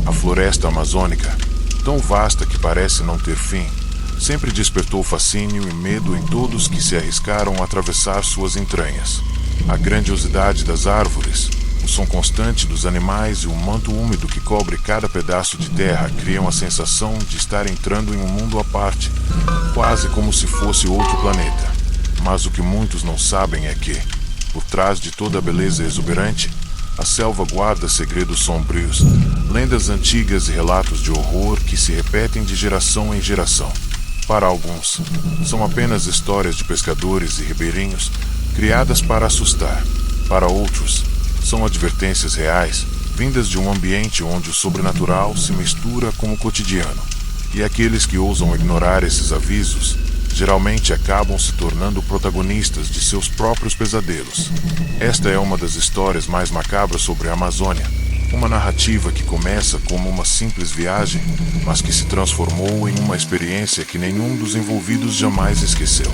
A floresta amazônica, tão vasta que parece não ter fim, sempre despertou fascínio e medo em todos que se arriscaram a atravessar suas entranhas. A grandiosidade das árvores, o som constante dos animais e o manto úmido que cobre cada pedaço de terra criam a sensação de estar entrando em um mundo à parte, quase como se fosse outro planeta. Mas o que muitos não sabem é que, por trás de toda a beleza exuberante, a selva guarda segredos sombrios, lendas antigas e relatos de horror que se repetem de geração em geração. Para alguns, são apenas histórias de pescadores e ribeirinhos criadas para assustar. Para outros, são advertências reais, vindas de um ambiente onde o sobrenatural se mistura com o cotidiano. E aqueles que ousam ignorar esses avisos, geralmente acabam se tornando protagonistas de seus próprios pesadelos. Esta é uma das histórias mais macabras sobre a Amazônia, uma narrativa que começa como uma simples viagem, mas que se transformou em uma experiência que nenhum dos envolvidos jamais esqueceu.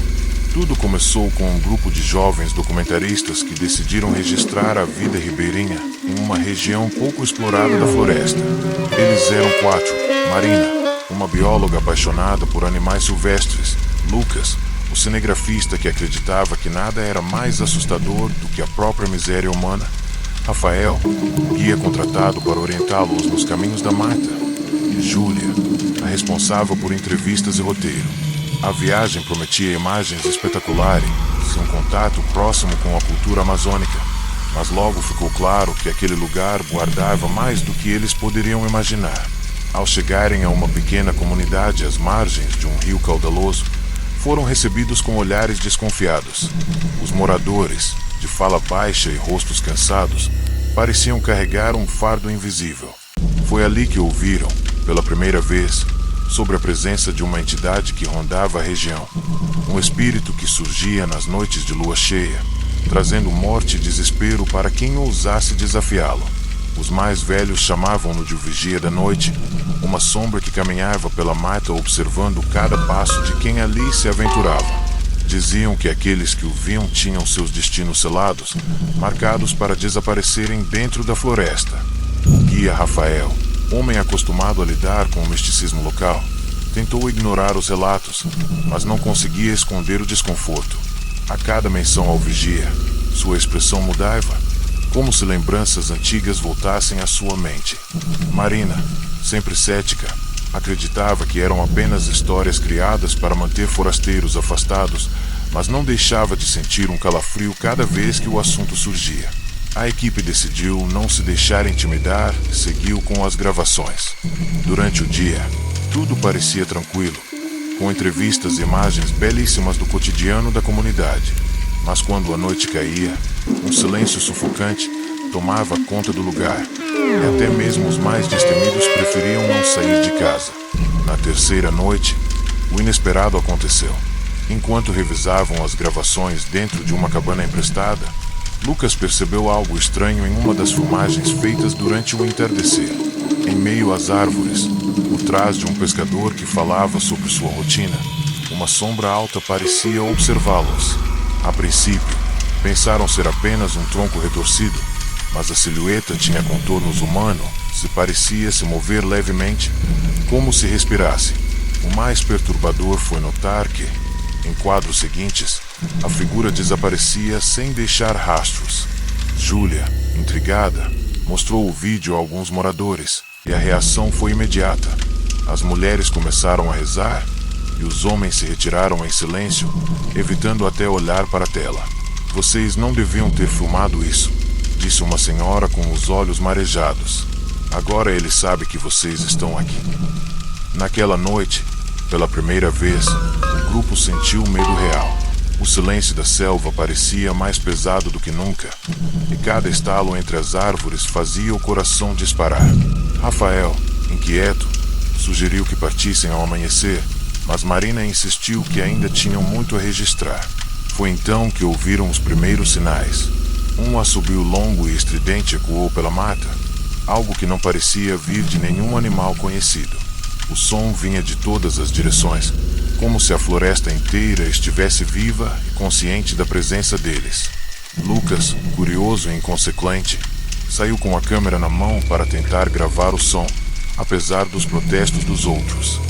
Tudo começou com um grupo de jovens documentaristas que decidiram registrar a vida ribeirinha em uma região pouco explorada da floresta. Eles eram 4: Marina, uma bióloga apaixonada por animais silvestres; Lucas, o cinegrafista que acreditava que nada era mais assustador do que a própria miséria humana; Rafael, guia contratado para orientá-los nos caminhos da mata; e Júlia, a responsável por entrevistas e roteiro. A viagem prometia imagens espetaculares e um contato próximo com a cultura amazônica, mas logo ficou claro que aquele lugar guardava mais do que eles poderiam imaginar. Ao chegarem a uma pequena comunidade às margens de um rio caudaloso, foram recebidos com olhares desconfiados. Os moradores, de fala baixa e rostos cansados, pareciam carregar um fardo invisível. Foi ali que ouviram, pela primeira vez, sobre a presença de uma entidade que rondava a região. Um espírito que surgia nas noites de lua cheia, trazendo morte e desespero para quem ousasse desafiá-lo. Os mais velhos chamavam-no de o Vigia da Noite, uma sombra que caminhava pela mata observando cada passo de quem ali se aventurava. Diziam que aqueles que o viam tinham seus destinos selados, marcados para desaparecerem dentro da floresta. O guia Rafael, homem acostumado a lidar com o misticismo local, tentou ignorar os relatos, mas não conseguia esconder o desconforto. A cada menção ao vigia, sua expressão mudava, como se lembranças antigas voltassem à sua mente. Marina, sempre cética, acreditava que eram apenas histórias criadas para manter forasteiros afastados, mas não deixava de sentir um calafrio cada vez que o assunto surgia. A equipe decidiu não se deixar intimidar e seguiu com as gravações. Durante o dia, tudo parecia tranquilo, com entrevistas e imagens belíssimas do cotidiano da comunidade. Mas quando a noite caía, um silêncio sufocante tomava conta do lugar, e até mesmo os mais destemidos preferiam não sair de casa. Na terceira noite, o inesperado aconteceu. Enquanto revisavam as gravações dentro de uma cabana emprestada, Lucas percebeu algo estranho em uma das filmagens feitas durante o entardecer. Em meio às árvores, por trás de um pescador que falava sobre sua rotina, uma sombra alta parecia observá-los. A princípio, pensaram ser apenas um tronco retorcido, mas a silhueta tinha contornos humanos e parecia se mover levemente, como se respirasse. O mais perturbador foi notar que, em quadros seguintes, a figura desaparecia sem deixar rastros. Júlia, intrigada, mostrou o vídeo a alguns moradores, e a reação foi imediata. As mulheres começaram a rezar, e os homens se retiraram em silêncio, evitando até olhar para a tela. "Vocês não deviam ter filmado isso", disse uma senhora com os olhos marejados. "Agora ele sabe que vocês estão aqui." Naquela noite, pela primeira vez, o grupo sentiu medo real. O silêncio da selva parecia mais pesado do que nunca, e cada estalo entre as árvores fazia o coração disparar. Rafael, inquieto, sugeriu que partissem ao amanhecer, mas Marina insistiu que ainda tinham muito a registrar. Foi então que ouviram os primeiros sinais. Um assobio longo e estridente ecoou pela mata, algo que não parecia vir de nenhum animal conhecido. O som vinha de todas as direções, como se a floresta inteira estivesse viva e consciente da presença deles. Lucas, curioso e inconsequente, saiu com a câmera na mão para tentar gravar o som, apesar dos protestos dos outros.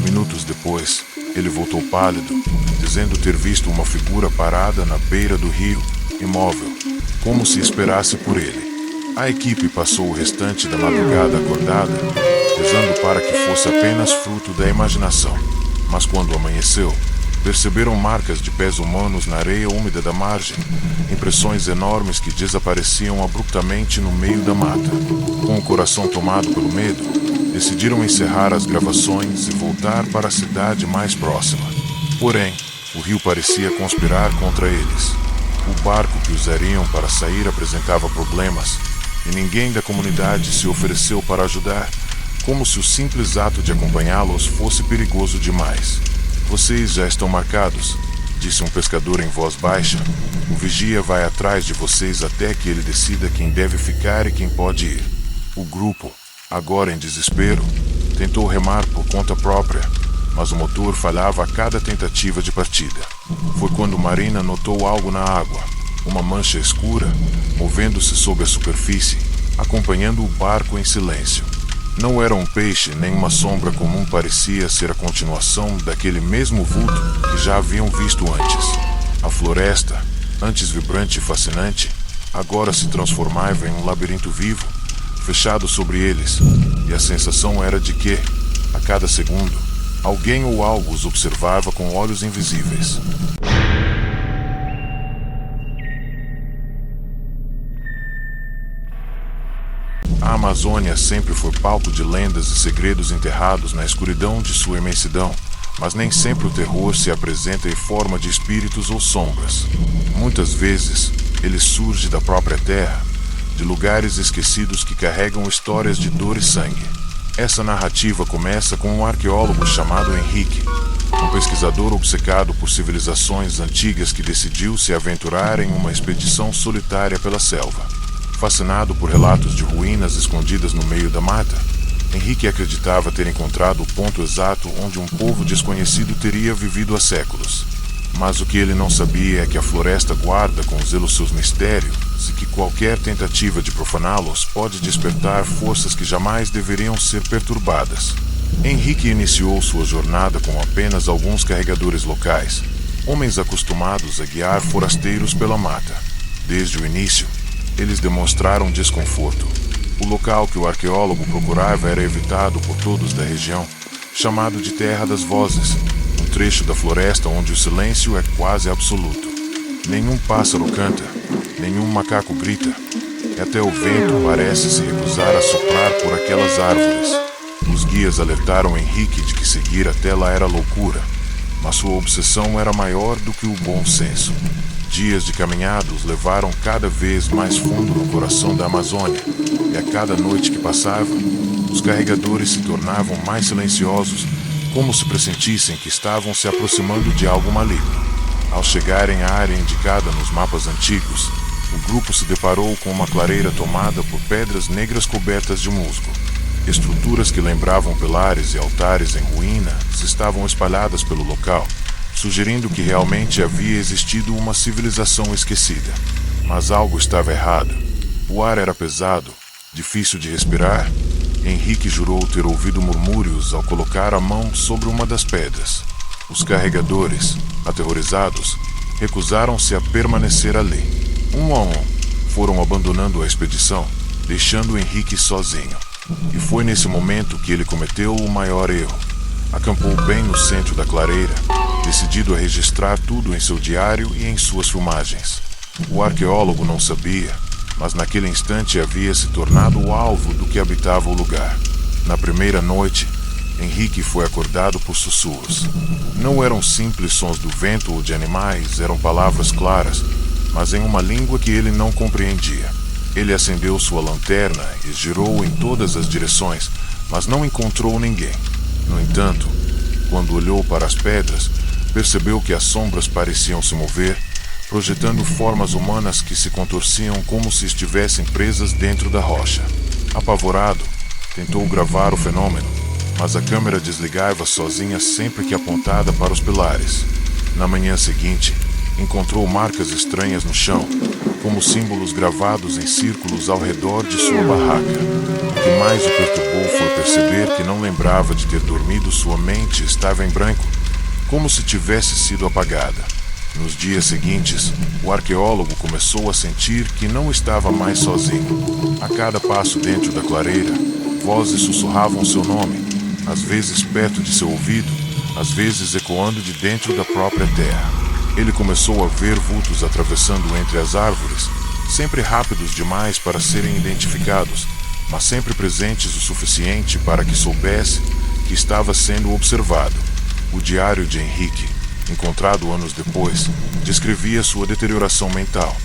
Minutos depois, ele voltou pálido, dizendo ter visto uma figura parada na beira do rio, imóvel, como se esperasse por ele. A equipe passou o restante da madrugada acordada, rezando para que fosse apenas fruto da imaginação. Mas quando amanheceu, perceberam marcas de pés humanos na areia úmida da margem, impressões enormes que desapareciam abruptamente no meio da mata. Com o coração tomado pelo medo, decidiram encerrar as gravações e voltar para a cidade mais próxima. Porém, o rio parecia conspirar contra eles. O barco que usariam para sair apresentava problemas, e ninguém da comunidade se ofereceu para ajudar, como se o simples ato de acompanhá-los fosse perigoso demais. "Vocês já estão marcados", disse um pescador em voz baixa. "O vigia vai atrás de vocês até que ele decida quem deve ficar e quem pode ir." O grupo, agora em desespero, tentou remar por conta própria, mas o motor falhava a cada tentativa de partida. Foi quando Marina notou algo na água, uma mancha escura, movendo-se sob a superfície, acompanhando o barco em silêncio. Não era um peixe nem uma sombra comum, parecia ser a continuação daquele mesmo vulto que já haviam visto antes. A floresta, antes vibrante e fascinante, agora se transformava em um labirinto vivo, fechado sobre eles, e a sensação era de que, a cada segundo, alguém ou algo os observava com olhos invisíveis. A Amazônia sempre foi palco de lendas e segredos enterrados na escuridão de sua imensidão, mas nem sempre o terror se apresenta em forma de espíritos ou sombras. Muitas vezes, ele surge da própria terra, de lugares esquecidos que carregam histórias de dor e sangue. Essa narrativa começa com um arqueólogo chamado Henrique, um pesquisador obcecado por civilizações antigas que decidiu se aventurar em uma expedição solitária pela selva. Fascinado por relatos de ruínas escondidas no meio da mata, Henrique acreditava ter encontrado o ponto exato onde um povo desconhecido teria vivido há séculos. Mas o que ele não sabia é que a floresta guarda com zelo seus mistérios e que qualquer tentativa de profaná-los pode despertar forças que jamais deveriam ser perturbadas. Henrique iniciou sua jornada com apenas alguns carregadores locais, homens acostumados a guiar forasteiros pela mata. Desde o início, eles demonstraram desconforto. O local que o arqueólogo procurava era evitado por todos da região, chamado de Terra das Vozes, um trecho da floresta onde o silêncio é quase absoluto. Nenhum pássaro canta, nenhum macaco grita, e até o vento parece se recusar a soprar por aquelas árvores. Os guias alertaram Henrique de que seguir até lá era loucura, mas sua obsessão era maior do que o bom senso. Dias de caminhada os levaram cada vez mais fundo no coração da Amazônia, e a cada noite que passava, os carregadores se tornavam mais silenciosos, como se pressentissem que estavam se aproximando de algo maligno. Ao chegarem à área indicada nos mapas antigos, o grupo se deparou com uma clareira tomada por pedras negras cobertas de musgo. Estruturas que lembravam pilares e altares em ruína estavam espalhadas pelo local, sugerindo que realmente havia existido uma civilização esquecida. Mas algo estava errado. O ar era pesado, difícil de respirar. Henrique jurou ter ouvido murmúrios ao colocar a mão sobre uma das pedras. Os carregadores, aterrorizados, recusaram-se a permanecer ali. Um a um, foram abandonando a expedição, deixando Henrique sozinho. E foi nesse momento que ele cometeu o maior erro. Acampou bem no centro da clareira, decidido a registrar tudo em seu diário e em suas filmagens. O arqueólogo não sabia, mas naquele instante havia se tornado o alvo do que habitava o lugar. Na primeira noite, Henrique foi acordado por sussurros. Não eram simples sons do vento ou de animais, eram palavras claras, mas em uma língua que ele não compreendia. Ele acendeu sua lanterna e girou em todas as direções, mas não encontrou ninguém. No entanto, quando olhou para as pedras, percebeu que as sombras pareciam se mover, projetando formas humanas que se contorciam como se estivessem presas dentro da rocha. Apavorado, tentou gravar o fenômeno, mas a câmera desligava sozinha sempre que apontada para os pilares. Na manhã seguinte, encontrou marcas estranhas no chão, como símbolos gravados em círculos ao redor de sua barraca. O que mais o perturbou foi perceber que não lembrava de ter dormido. Sua mente estava em branco, como se tivesse sido apagada. Nos dias seguintes, o arqueólogo começou a sentir que não estava mais sozinho. A cada passo dentro da clareira, vozes sussurravam seu nome, às vezes perto de seu ouvido, às vezes ecoando de dentro da própria terra. Ele começou a ver vultos atravessando entre as árvores, sempre rápidos demais para serem identificados, mas sempre presentes o suficiente para que soubesse que estava sendo observado. O diário de Henrique, encontrado anos depois, descrevia sua deterioração mental.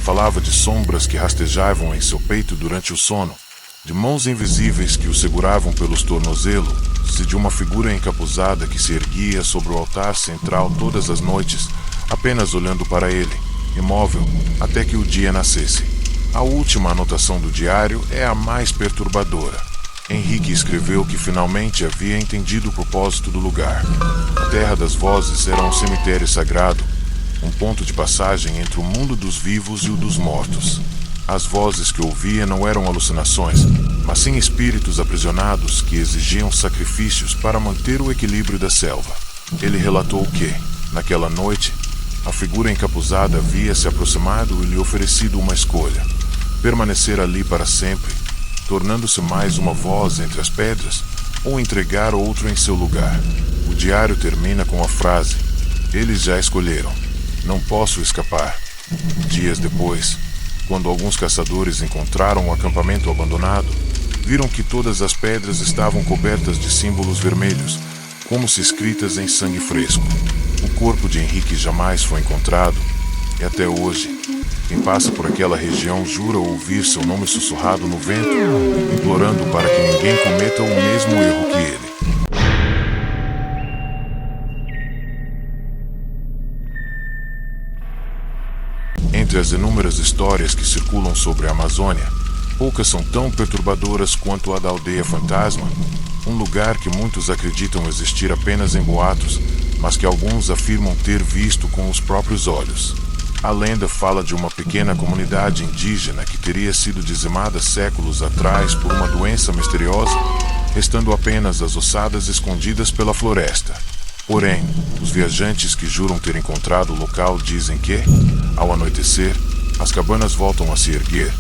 Falava de sombras que rastejavam em seu peito durante o sono, de mãos invisíveis que o seguravam pelos tornozelos, e de uma figura encapuzada que se erguia sobre o altar central todas as noites, apenas olhando para ele, imóvel, até que o dia nascesse. A última anotação do diário é a mais perturbadora. Henrique escreveu que finalmente havia entendido o propósito do lugar. A Terra das Vozes era um cemitério sagrado, um ponto de passagem entre o mundo dos vivos e o dos mortos. As vozes que ouvia não eram alucinações, mas sim espíritos aprisionados que exigiam sacrifícios para manter o equilíbrio da selva. Ele relatou que, naquela noite, a figura encapuzada havia se aproximado e lhe oferecido uma escolha: permanecer ali para sempre, tornando-se mais uma voz entre as pedras, ou entregar outro em seu lugar. O diário termina com a frase: eles já escolheram, não posso escapar. Dias depois, quando alguns caçadores encontraram o acampamento abandonado, viram que todas as pedras estavam cobertas de símbolos vermelhos, como se escritas em sangue fresco. O corpo de Henrique jamais foi encontrado, e até hoje, quem passa por aquela região jura ouvir seu nome sussurrado no vento, implorando para que ninguém cometa o mesmo erro que ele. Entre as inúmeras histórias que circulam sobre a Amazônia, poucas são tão perturbadoras quanto a da Aldeia Fantasma, um lugar que muitos acreditam existir apenas em boatos, mas que alguns afirmam ter visto com os próprios olhos. A lenda fala de uma pequena comunidade indígena que teria sido dizimada séculos atrás por uma doença misteriosa, restando apenas as ossadas escondidas pela floresta. Porém, os viajantes que juram ter encontrado o local dizem que, ao anoitecer, as cabanas voltam a se erguer,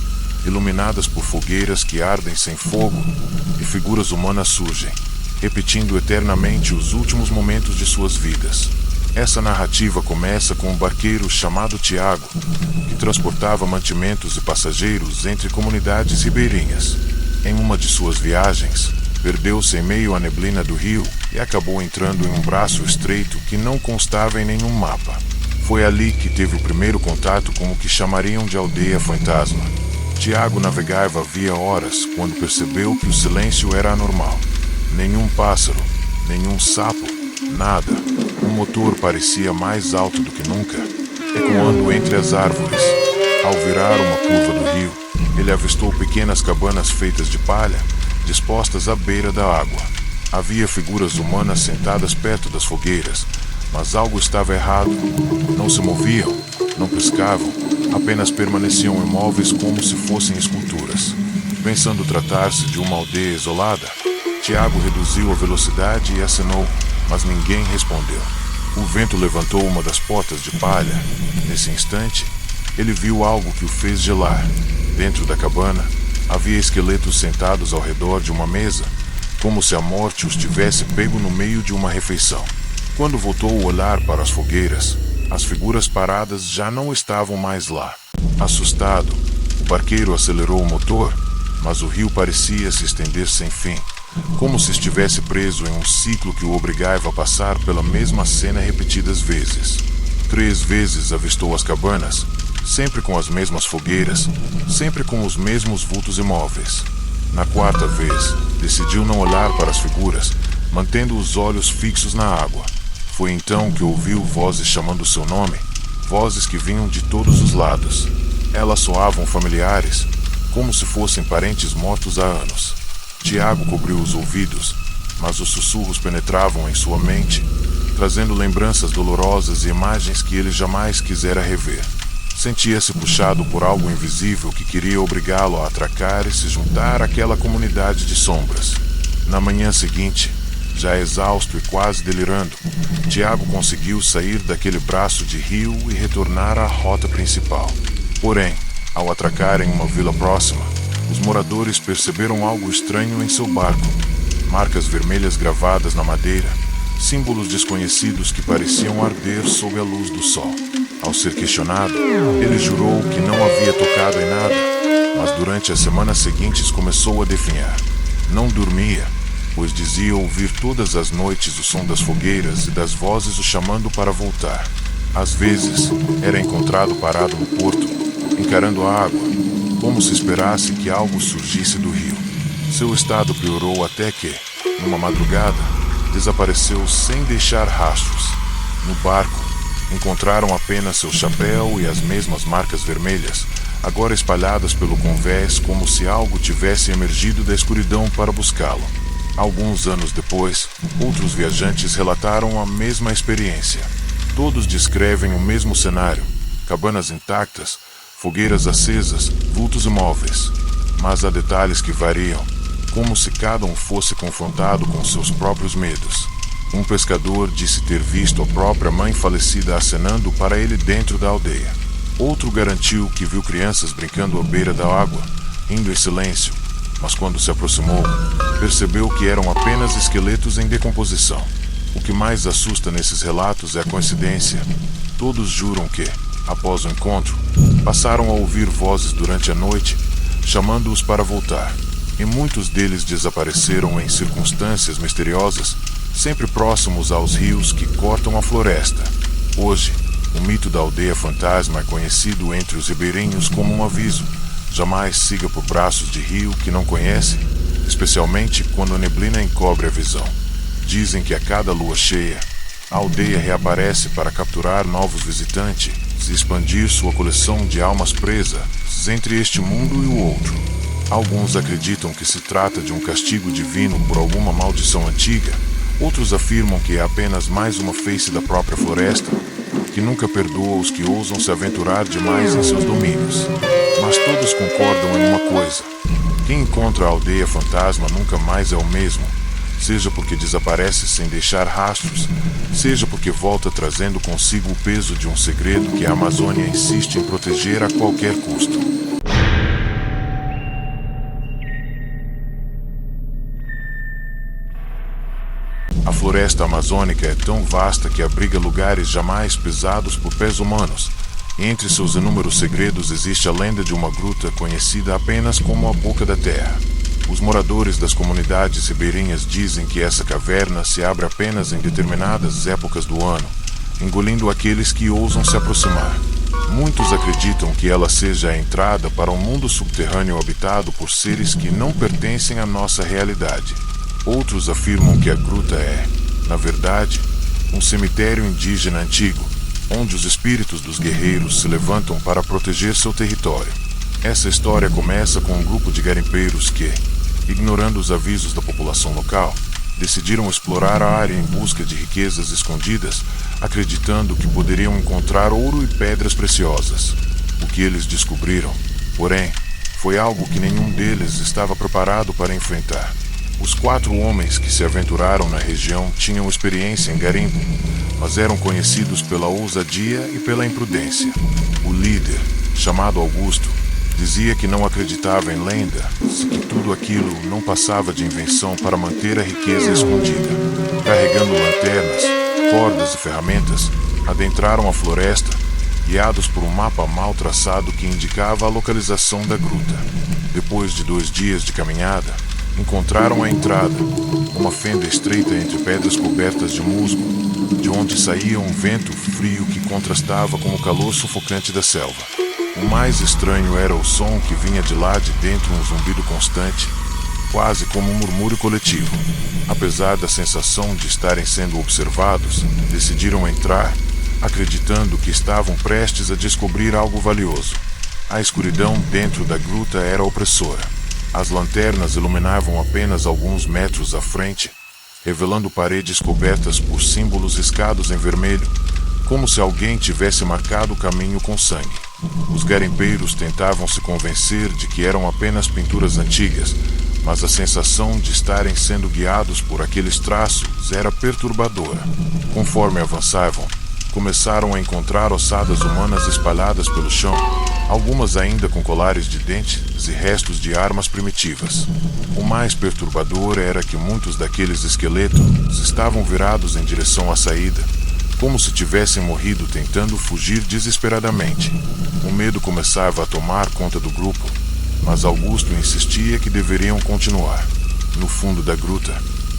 iluminadas por fogueiras que ardem sem fogo, e figuras humanas surgem, repetindo eternamente os últimos momentos de suas vidas. Essa narrativa começa com um barqueiro chamado Tiago, que transportava mantimentos e passageiros entre comunidades ribeirinhas. Em uma de suas viagens, perdeu-se em meio à neblina do rio e acabou entrando em um braço estreito que não constava em nenhum mapa. Foi ali que teve o primeiro contato com o que chamariam de Aldeia Fantasma. Tiago navegava havia horas quando percebeu que o silêncio era anormal. Nenhum pássaro, nenhum sapo, nada. O motor parecia mais alto do que nunca, ecoando entre as árvores. Ao virar uma curva do rio, ele avistou pequenas cabanas feitas de palha, dispostas à beira da água. Havia figuras humanas sentadas perto das fogueiras, mas algo estava errado. Não se moviam, não piscavam, apenas permaneciam imóveis como se fossem esculturas. Pensando tratar-se de uma aldeia isolada, Tiago reduziu a velocidade e acenou, mas ninguém respondeu. O vento levantou uma das portas de palha. Nesse instante, ele viu algo que o fez gelar. Dentro da cabana, havia esqueletos sentados ao redor de uma mesa, como se a morte os tivesse pego no meio de uma refeição. Quando voltou o olhar para as fogueiras, as figuras paradas já não estavam mais lá. Assustado, o barqueiro acelerou o motor, mas o rio parecia se estender sem fim, como se estivesse preso em um ciclo que o obrigava a passar pela mesma cena repetidas vezes. 3 vezes avistou as cabanas, sempre com as mesmas fogueiras, sempre com os mesmos vultos imóveis. Na 4ª vez, decidiu não olhar para as figuras, mantendo os olhos fixos na água. Foi então que ouviu vozes chamando seu nome, vozes que vinham de todos os lados. Elas soavam familiares, como se fossem parentes mortos há anos. Tiago cobriu os ouvidos, mas os sussurros penetravam em sua mente, trazendo lembranças dolorosas e imagens que ele jamais quisera rever. Sentia-se puxado por algo invisível que queria obrigá-lo a atracar e se juntar àquela comunidade de sombras. Na manhã seguinte, já exausto e quase delirando, Tiago conseguiu sair daquele braço de rio e retornar à rota principal. Porém, ao atracar em uma vila próxima, os moradores perceberam algo estranho em seu barco. Marcas vermelhas gravadas na madeira, símbolos desconhecidos que pareciam arder sob a luz do sol. Ao ser questionado, ele jurou que não havia tocado em nada, mas durante as semanas seguintes começou a definhar. Não dormia, pois dizia ouvir todas as noites o som das fogueiras e das vozes o chamando para voltar. Às vezes, era encontrado parado no porto, encarando a água, como se esperasse que algo surgisse do rio. Seu estado piorou até que, numa madrugada, desapareceu sem deixar rastros. No barco, encontraram apenas seu chapéu e as mesmas marcas vermelhas, agora espalhadas pelo convés como se algo tivesse emergido da escuridão para buscá-lo. Alguns anos depois, outros viajantes relataram a mesma experiência. Todos descrevem o mesmo cenário: cabanas intactas, fogueiras acesas, vultos imóveis. Mas há detalhes que variam, como se cada um fosse confrontado com seus próprios medos. Um pescador disse ter visto a própria mãe falecida acenando para ele dentro da aldeia. Outro garantiu que viu crianças brincando à beira da água, indo em silêncio, mas quando se aproximou, percebeu que eram apenas esqueletos em decomposição. O que mais assusta nesses relatos é a coincidência. Todos juram que, após o encontro, passaram a ouvir vozes durante a noite, chamando-os para voltar. E muitos deles desapareceram em circunstâncias misteriosas, sempre próximos aos rios que cortam a floresta. Hoje, o mito da aldeia fantasma é conhecido entre os ribeirinhos como um aviso: jamais siga por braços de rio que não conhece, especialmente quando a neblina encobre a visão. Dizem que a cada lua cheia, a aldeia reaparece para capturar novos visitantes e expandir sua coleção de almas presas entre este mundo e o outro. Alguns acreditam que se trata de um castigo divino por alguma maldição antiga. Outros afirmam que é apenas mais uma face da própria floresta, que nunca perdoa os que ousam se aventurar demais em seus domínios. Mas todos concordam em uma coisa: quem encontra a aldeia fantasma nunca mais é o mesmo, seja porque desaparece sem deixar rastros, seja porque volta trazendo consigo o peso de um segredo que a Amazônia insiste em proteger a qualquer custo. A floresta amazônica é tão vasta que abriga lugares jamais pisados por pés humanos, e entre seus inúmeros segredos existe a lenda de uma gruta conhecida apenas como a Boca da Terra. Os moradores das comunidades ribeirinhas dizem que essa caverna se abre apenas em determinadas épocas do ano, engolindo aqueles que ousam se aproximar. Muitos acreditam que ela seja a entrada para um mundo subterrâneo habitado por seres que não pertencem à nossa realidade. Outros afirmam que a gruta é, na verdade, um cemitério indígena antigo, onde os espíritos dos guerreiros se levantam para proteger seu território. Essa história começa com um grupo de garimpeiros que, ignorando os avisos da população local, decidiram explorar a área em busca de riquezas escondidas, acreditando que poderiam encontrar ouro e pedras preciosas. O que eles descobriram, porém, foi algo que nenhum deles estava preparado para enfrentar. Os 4 homens que se aventuraram na região tinham experiência em garimpo, mas eram conhecidos pela ousadia e pela imprudência. O líder, chamado Augusto, dizia que não acreditava em lenda, se que tudo aquilo não passava de invenção para manter a riqueza escondida. Carregando lanternas, cordas e ferramentas, adentraram a floresta, guiados por um mapa mal traçado que indicava a localização da gruta. Depois de 2 dias de caminhada, encontraram a entrada, uma fenda estreita entre pedras cobertas de musgo, de onde saía um vento frio que contrastava com o calor sufocante da selva. O mais estranho era o som que vinha de lá de dentro, um zumbido constante, quase como um murmúrio coletivo. Apesar da sensação de estarem sendo observados, decidiram entrar, acreditando que estavam prestes a descobrir algo valioso. A escuridão dentro da gruta era opressora. As lanternas iluminavam apenas alguns metros à frente, revelando paredes cobertas por símbolos riscados em vermelho, como se alguém tivesse marcado o caminho com sangue. Os garimpeiros tentavam se convencer de que eram apenas pinturas antigas, mas a sensação de estarem sendo guiados por aqueles traços era perturbadora. Conforme avançavam, começaram a encontrar ossadas humanas espalhadas pelo chão, algumas ainda com colares de dentes e restos de armas primitivas. O mais perturbador era que muitos daqueles esqueletos estavam virados em direção à saída, como se tivessem morrido tentando fugir desesperadamente. O medo começava a tomar conta do grupo, mas Augusto insistia que deveriam continuar. No fundo da gruta,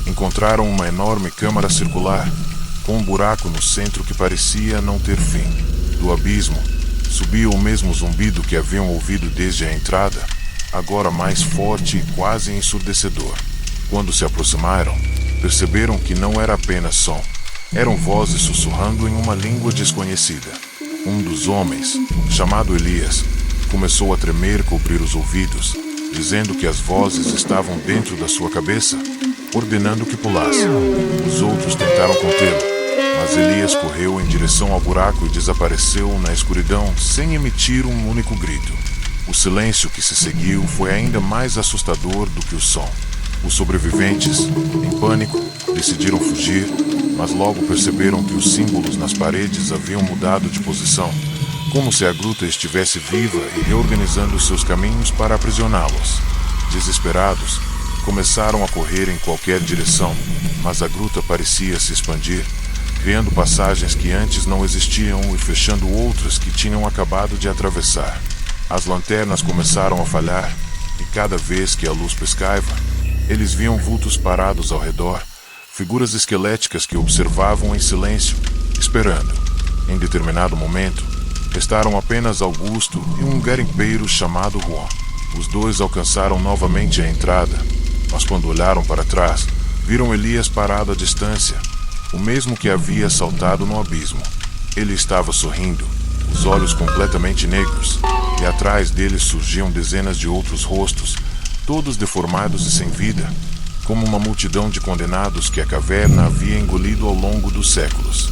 encontraram uma enorme câmara circular, com um buraco no centro que parecia não ter fim. Do abismo, subia o mesmo zumbido que haviam ouvido desde a entrada, agora mais forte e quase ensurdecedor. Quando se aproximaram, perceberam que não era apenas som. Eram vozes sussurrando em uma língua desconhecida. Um dos homens, chamado Elias, começou a tremer e cobrir os ouvidos, dizendo que as vozes estavam dentro da sua cabeça, ordenando que pulasse. Os outros tentaram contê-lo, mas Elias correu em direção ao buraco e desapareceu na escuridão sem emitir um único grito. O silêncio que se seguiu foi ainda mais assustador do que o som. Os sobreviventes, em pânico, decidiram fugir, mas logo perceberam que os símbolos nas paredes haviam mudado de posição, como se a gruta estivesse viva e reorganizando seus caminhos para aprisioná-los. Desesperados, começaram a correr em qualquer direção, mas a gruta parecia se expandir, criando passagens que antes não existiam e fechando outras que tinham acabado de atravessar. As lanternas começaram a falhar, e cada vez que a luz piscava, eles viam vultos parados ao redor, figuras esqueléticas que observavam em silêncio, esperando. Em determinado momento, restaram apenas Augusto e um garimpeiro chamado Juan. Os dois alcançaram novamente a entrada, mas quando olharam para trás, viram Elias parado à distância, o mesmo que havia saltado no abismo. Ele estava sorrindo, os olhos completamente negros, e atrás dele surgiam dezenas de outros rostos, todos deformados e sem vida, como uma multidão de condenados que a caverna havia engolido ao longo dos séculos.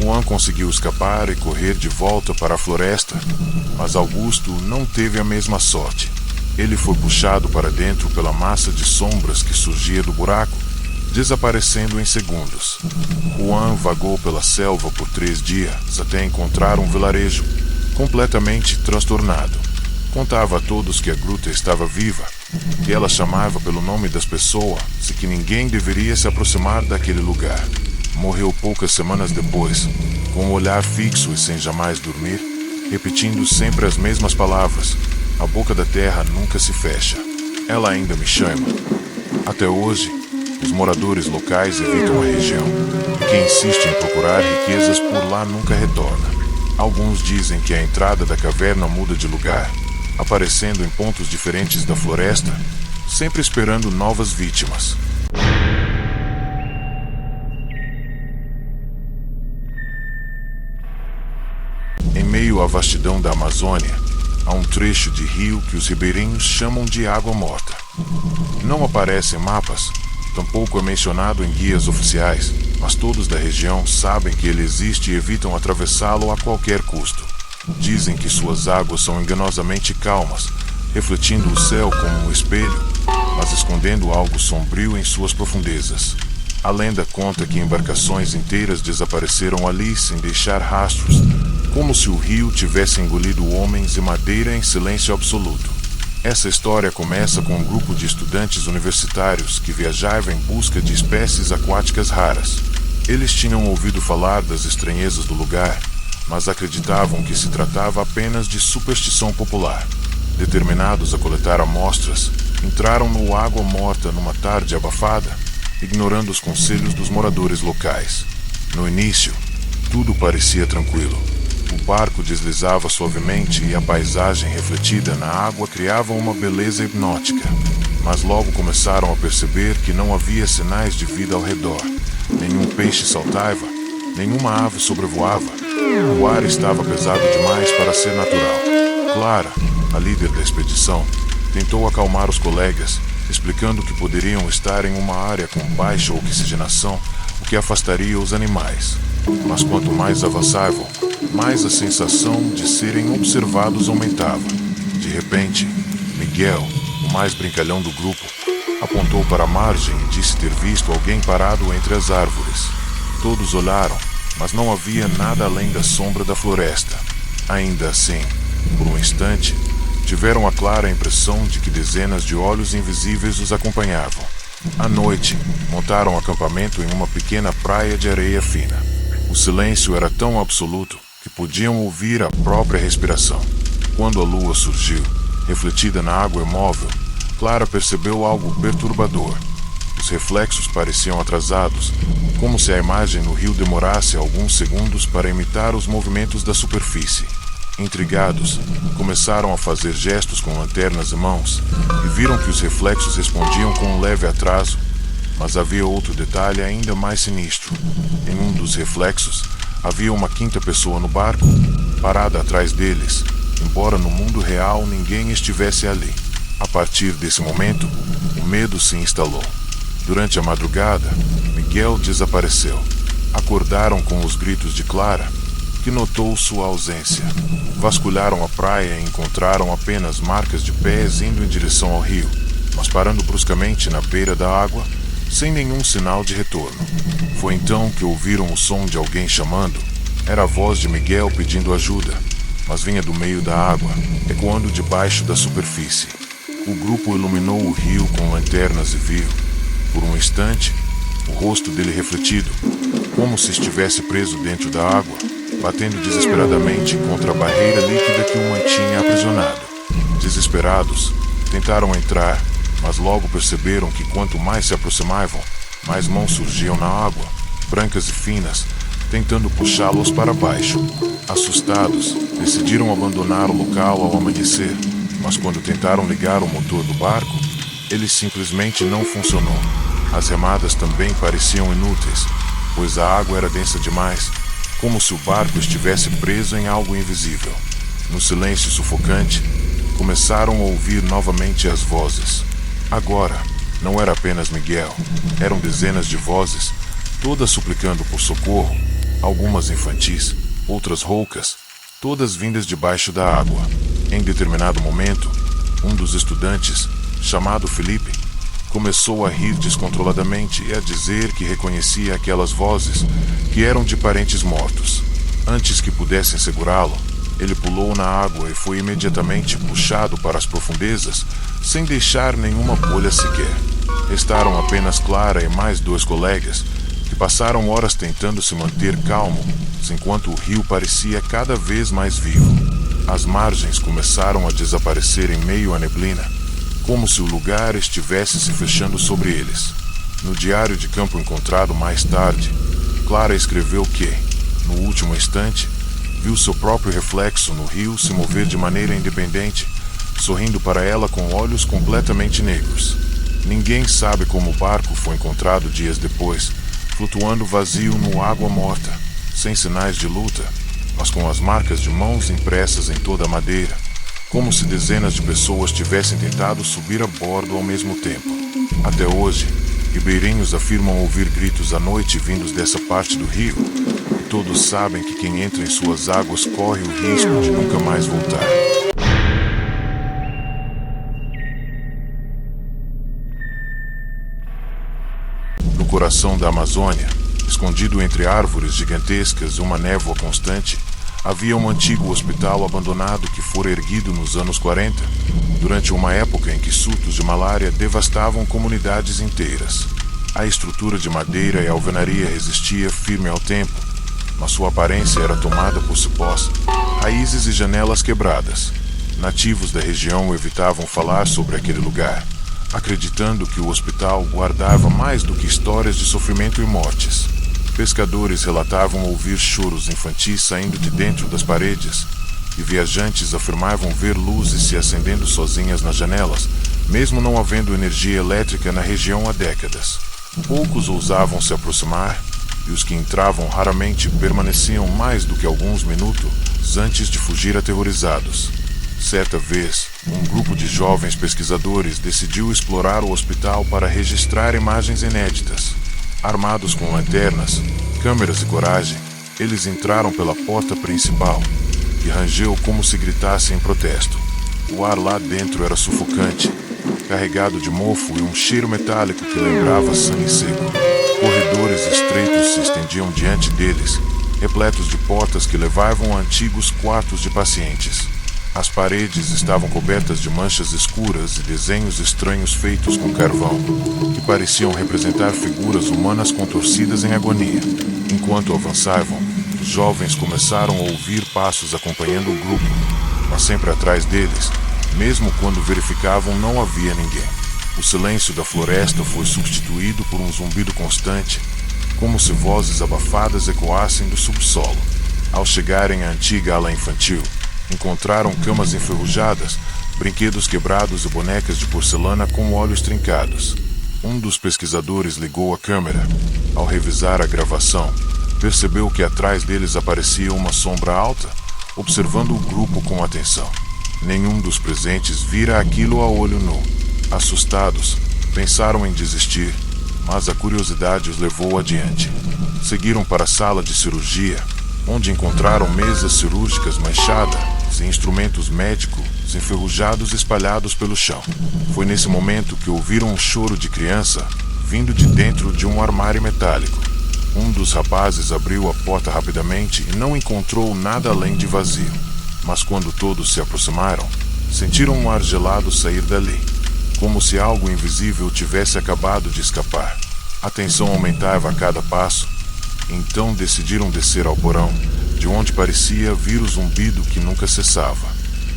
Juan conseguiu escapar e correr de volta para a floresta, mas Augusto não teve a mesma sorte. Ele foi puxado para dentro pela massa de sombras que surgia do buraco, desaparecendo em segundos. Juan vagou pela selva por 3 dias até encontrar um vilarejo, completamente transtornado. Contava a todos que a gruta estava viva, que ela chamava pelo nome das pessoas e que ninguém deveria se aproximar daquele lugar. Morreu poucas semanas depois, com um olhar fixo e sem jamais dormir, repetindo sempre as mesmas palavras: a boca da terra nunca se fecha. Ela ainda me chama. Até hoje, os moradores locais evitam a região, e quem insiste em procurar riquezas por lá nunca retorna. Alguns dizem que a entrada da caverna muda de lugar, aparecendo em pontos diferentes da floresta, sempre esperando novas vítimas. Em meio à vastidão da Amazônia, há um trecho de rio que os ribeirinhos chamam de Água Morta. Não aparece em mapas, tampouco é mencionado em guias oficiais, mas todos da região sabem que ele existe e evitam atravessá-lo a qualquer custo. Dizem que suas águas são enganosamente calmas, refletindo o céu como um espelho, mas escondendo algo sombrio em suas profundezas. A lenda conta que embarcações inteiras desapareceram ali sem deixar rastros, como se o rio tivesse engolido homens e madeira em silêncio absoluto. Essa história começa com um grupo de estudantes universitários que viajava em busca de espécies aquáticas raras. Eles tinham ouvido falar das estranhezas do lugar, mas acreditavam que se tratava apenas de superstição popular. Determinados a coletar amostras, entraram no Água Morta numa tarde abafada, ignorando os conselhos dos moradores locais. No início, tudo parecia tranquilo. O barco deslizava suavemente e a paisagem refletida na água criava uma beleza hipnótica. Mas logo começaram a perceber que não havia sinais de vida ao redor. Nenhum peixe saltava, nenhuma ave sobrevoava. O ar estava pesado demais para ser natural. Clara, a líder da expedição, tentou acalmar os colegas, explicando que poderiam estar em uma área com baixa oxigenação, o que afastaria os animais. Mas quanto mais avançavam, mais a sensação de serem observados aumentava. De repente, Miguel, o mais brincalhão do grupo, apontou para a margem e disse ter visto alguém parado entre as árvores. Todos olharam, mas não havia nada além da sombra da floresta. Ainda assim, por um instante, tiveram a clara impressão de que dezenas de olhos invisíveis os acompanhavam. À noite, montaram acampamento em uma pequena praia de areia fina. O silêncio era tão absoluto que podiam ouvir a própria respiração. Quando a lua surgiu, refletida na água imóvel, Clara percebeu algo perturbador. Os reflexos pareciam atrasados, como se a imagem no rio demorasse alguns segundos para imitar os movimentos da superfície. Intrigados, começaram a fazer gestos com lanternas em mãos e viram que os reflexos respondiam com um leve atraso. Mas havia outro detalhe ainda mais sinistro. Em um dos reflexos, havia uma quinta pessoa no barco, parada atrás deles, embora no mundo real ninguém estivesse ali. A partir desse momento, o medo se instalou. Durante a madrugada, Miguel desapareceu. Acordaram com os gritos de Clara, que notou sua ausência. Vasculharam a praia e encontraram apenas marcas de pés indo em direção ao rio, mas parando bruscamente na beira da água, sem nenhum sinal de retorno. Foi então que ouviram o som de alguém chamando. Era a voz de Miguel pedindo ajuda, mas vinha do meio da água, ecoando debaixo da superfície. O grupo iluminou o rio com lanternas e viu, por um instante, o rosto dele refletido, como se estivesse preso dentro da água, batendo desesperadamente contra a barreira líquida que o mantinha aprisionado. Desesperados, tentaram entrar, mas logo perceberam que quanto mais se aproximavam, mais mãos surgiam na água, brancas e finas, tentando puxá-los para baixo. Assustados, decidiram abandonar o local ao amanhecer, mas quando tentaram ligar o motor do barco, ele simplesmente não funcionou. As remadas também pareciam inúteis, pois a água era densa demais, como se o barco estivesse preso em algo invisível. No silêncio sufocante, começaram a ouvir novamente as vozes. Agora, não era apenas Miguel, eram dezenas de vozes, todas suplicando por socorro, algumas infantis, outras roucas, todas vindas debaixo da água. Em determinado momento, um dos estudantes, chamado Felipe, começou a rir descontroladamente e a dizer que reconhecia aquelas vozes, que eram de parentes mortos. Antes que pudessem segurá-lo, ele pulou na água e foi imediatamente puxado para as profundezas, sem deixar nenhuma bolha sequer. Restaram apenas Clara e mais 2 colegas, que passaram horas tentando se manter calmos, enquanto o rio parecia cada vez mais vivo. As margens começaram a desaparecer em meio à neblina, como se o lugar estivesse se fechando sobre eles. No diário de campo encontrado mais tarde, Clara escreveu que, no último instante, viu seu próprio reflexo no rio se mover de maneira independente, sorrindo para ela com olhos completamente negros. Ninguém sabe como o barco foi encontrado dias depois, flutuando vazio no água morta, sem sinais de luta, mas com as marcas de mãos impressas em toda a madeira, como se dezenas de pessoas tivessem tentado subir a bordo ao mesmo tempo. Até hoje, ribeirinhos afirmam ouvir gritos à noite vindos dessa parte do rio, e todos sabem que quem entra em suas águas corre o risco de nunca mais voltar. No coração da Amazônia, escondido entre árvores gigantescas e uma névoa constante, havia um antigo hospital abandonado que fora erguido nos anos 40, durante uma época em que surtos de malária devastavam comunidades inteiras. A estrutura de madeira e alvenaria resistia firme ao tempo, mas sua aparência era tomada por cipós, raízes e janelas quebradas. Nativos da região evitavam falar sobre aquele lugar, acreditando que o hospital guardava mais do que histórias de sofrimento e mortes. Pescadores relatavam ouvir choros infantis saindo de dentro das paredes, e viajantes afirmavam ver luzes se acendendo sozinhas nas janelas, mesmo não havendo energia elétrica na região há décadas. Poucos ousavam se aproximar, e os que entravam raramente permaneciam mais do que alguns minutos antes de fugir aterrorizados. Certa vez, um grupo de jovens pesquisadores decidiu explorar o hospital para registrar imagens inéditas. Armados com lanternas, câmeras e coragem, eles entraram pela porta principal, que rangeu como se gritasse em protesto. O ar lá dentro era sufocante, carregado de mofo e um cheiro metálico que lembrava sangue seco. Corredores estreitos se estendiam diante deles, repletos de portas que levavam a antigos quartos de pacientes. As paredes estavam cobertas de manchas escuras e desenhos estranhos feitos com carvão, que pareciam representar figuras humanas contorcidas em agonia. Enquanto avançavam, os jovens começaram a ouvir passos acompanhando o grupo, mas sempre atrás deles, mesmo quando verificavam, não havia ninguém. O silêncio da floresta foi substituído por um zumbido constante, como se vozes abafadas ecoassem do subsolo. Ao chegarem à antiga ala infantil, encontraram camas enferrujadas, brinquedos quebrados e bonecas de porcelana com olhos trincados. Um dos pesquisadores ligou a câmera. Ao revisar a gravação, percebeu que atrás deles aparecia uma sombra alta, observando o grupo com atenção. Nenhum dos presentes vira aquilo a olho nu. Assustados, pensaram em desistir, mas a curiosidade os levou adiante. Seguiram para a sala de cirurgia, onde encontraram mesas cirúrgicas manchadas e instrumentos médicos enferrujados espalhados pelo chão. Foi nesse momento que ouviram um choro de criança vindo de dentro de um armário metálico. Um dos rapazes abriu a porta rapidamente e não encontrou nada além de vazio. Mas quando todos se aproximaram, sentiram um ar gelado sair dali, como se algo invisível tivesse acabado de escapar. A tensão aumentava a cada passo. Então decidiram descer ao porão, de onde parecia vir o zumbido que nunca cessava.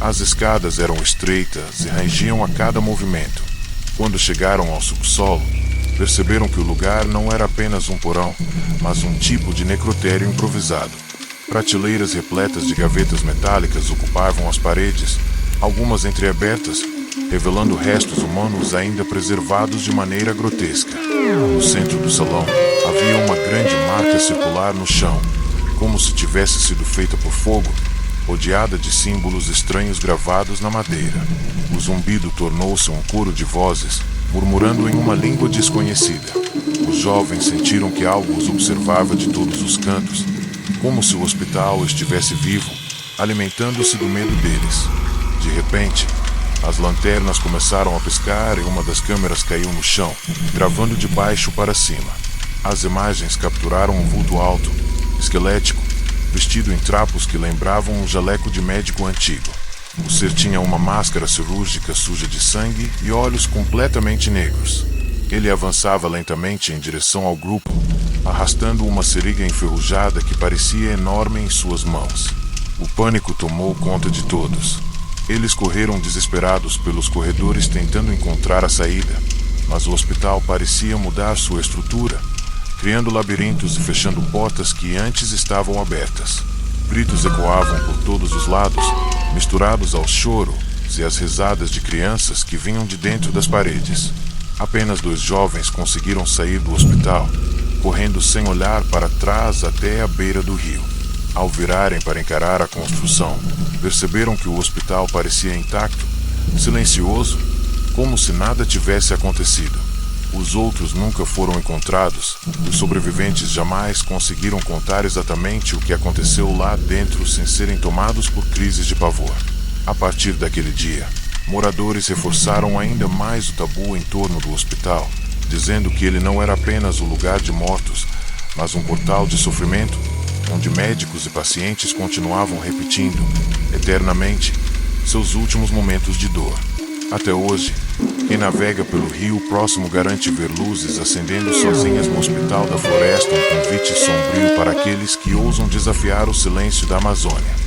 As escadas eram estreitas e rangiam a cada movimento. Quando chegaram ao subsolo, perceberam que o lugar não era apenas um porão, mas um tipo de necrotério improvisado. Prateleiras repletas de gavetas metálicas ocupavam as paredes, algumas entreabertas, revelando restos humanos ainda preservados de maneira grotesca. No centro do salão, havia uma grande marca circular no chão, como se tivesse sido feita por fogo, rodeada de símbolos estranhos gravados na madeira. O zumbido tornou-se um coro de vozes, murmurando em uma língua desconhecida. Os jovens sentiram que algo os observava de todos os cantos, como se o hospital estivesse vivo, alimentando-se do medo deles. De repente, as lanternas começaram a piscar e uma das câmeras caiu no chão, gravando de baixo para cima. As imagens capturaram um vulto alto, esquelético, vestido em trapos que lembravam um jaleco de médico antigo. O ser tinha uma máscara cirúrgica suja de sangue e olhos completamente negros. Ele avançava lentamente em direção ao grupo, arrastando uma seringa enferrujada que parecia enorme em suas mãos. O pânico tomou conta de todos. Eles correram desesperados pelos corredores tentando encontrar a saída, mas o hospital parecia mudar sua estrutura, criando labirintos e fechando portas que antes estavam abertas. Gritos ecoavam por todos os lados, misturados ao choro e às risadas de crianças que vinham de dentro das paredes. Apenas 2 jovens conseguiram sair do hospital, correndo sem olhar para trás até a beira do rio. Ao virarem para encarar a construção, perceberam que o hospital parecia intacto, silencioso, como se nada tivesse acontecido. Os outros nunca foram encontrados, e os sobreviventes jamais conseguiram contar exatamente o que aconteceu lá dentro sem serem tomados por crises de pavor. A partir daquele dia, moradores reforçaram ainda mais o tabu em torno do hospital, dizendo que ele não era apenas o lugar de mortos, mas um portal de sofrimento, onde médicos e pacientes continuavam repetindo, eternamente, seus últimos momentos de dor. Até hoje, quem navega pelo rio próximo garante ver luzes acendendo sozinhas no Hospital da Floresta, um convite sombrio para aqueles que ousam desafiar o silêncio da Amazônia.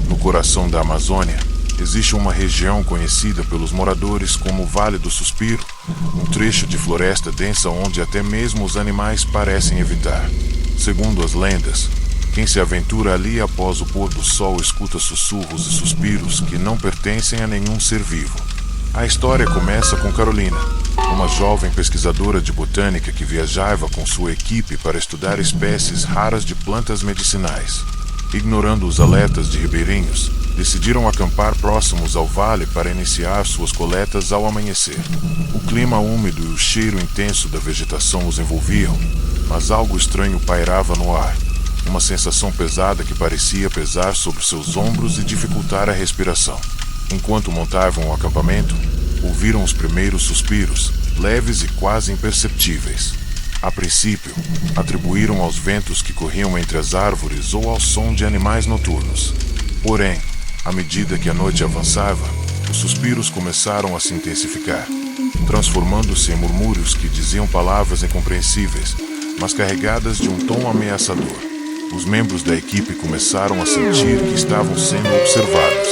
No coração da Amazônia, existe uma região conhecida pelos moradores como Vale do Suspiro, um trecho de floresta densa onde até mesmo os animais parecem evitar. Segundo as lendas, quem se aventura ali após o pôr do sol escuta sussurros e suspiros que não pertencem a nenhum ser vivo. A história começa com Carolina, uma jovem pesquisadora de botânica que viajava com sua equipe para estudar espécies raras de plantas medicinais. Ignorando os alertas de ribeirinhos, decidiram acampar próximos ao vale para iniciar suas coletas ao amanhecer. O clima úmido e o cheiro intenso da vegetação os envolviam, mas algo estranho pairava no ar. Uma sensação pesada que parecia pesar sobre seus ombros e dificultar a respiração. Enquanto montavam o acampamento, ouviram os primeiros suspiros, leves e quase imperceptíveis. A princípio, atribuíram aos ventos que corriam entre as árvores ou ao som de animais noturnos. Porém, à medida que a noite avançava, os suspiros começaram a se intensificar, transformando-se em murmúrios que diziam palavras incompreensíveis, mas carregadas de um tom ameaçador. Os membros da equipe começaram a sentir que estavam sendo observados.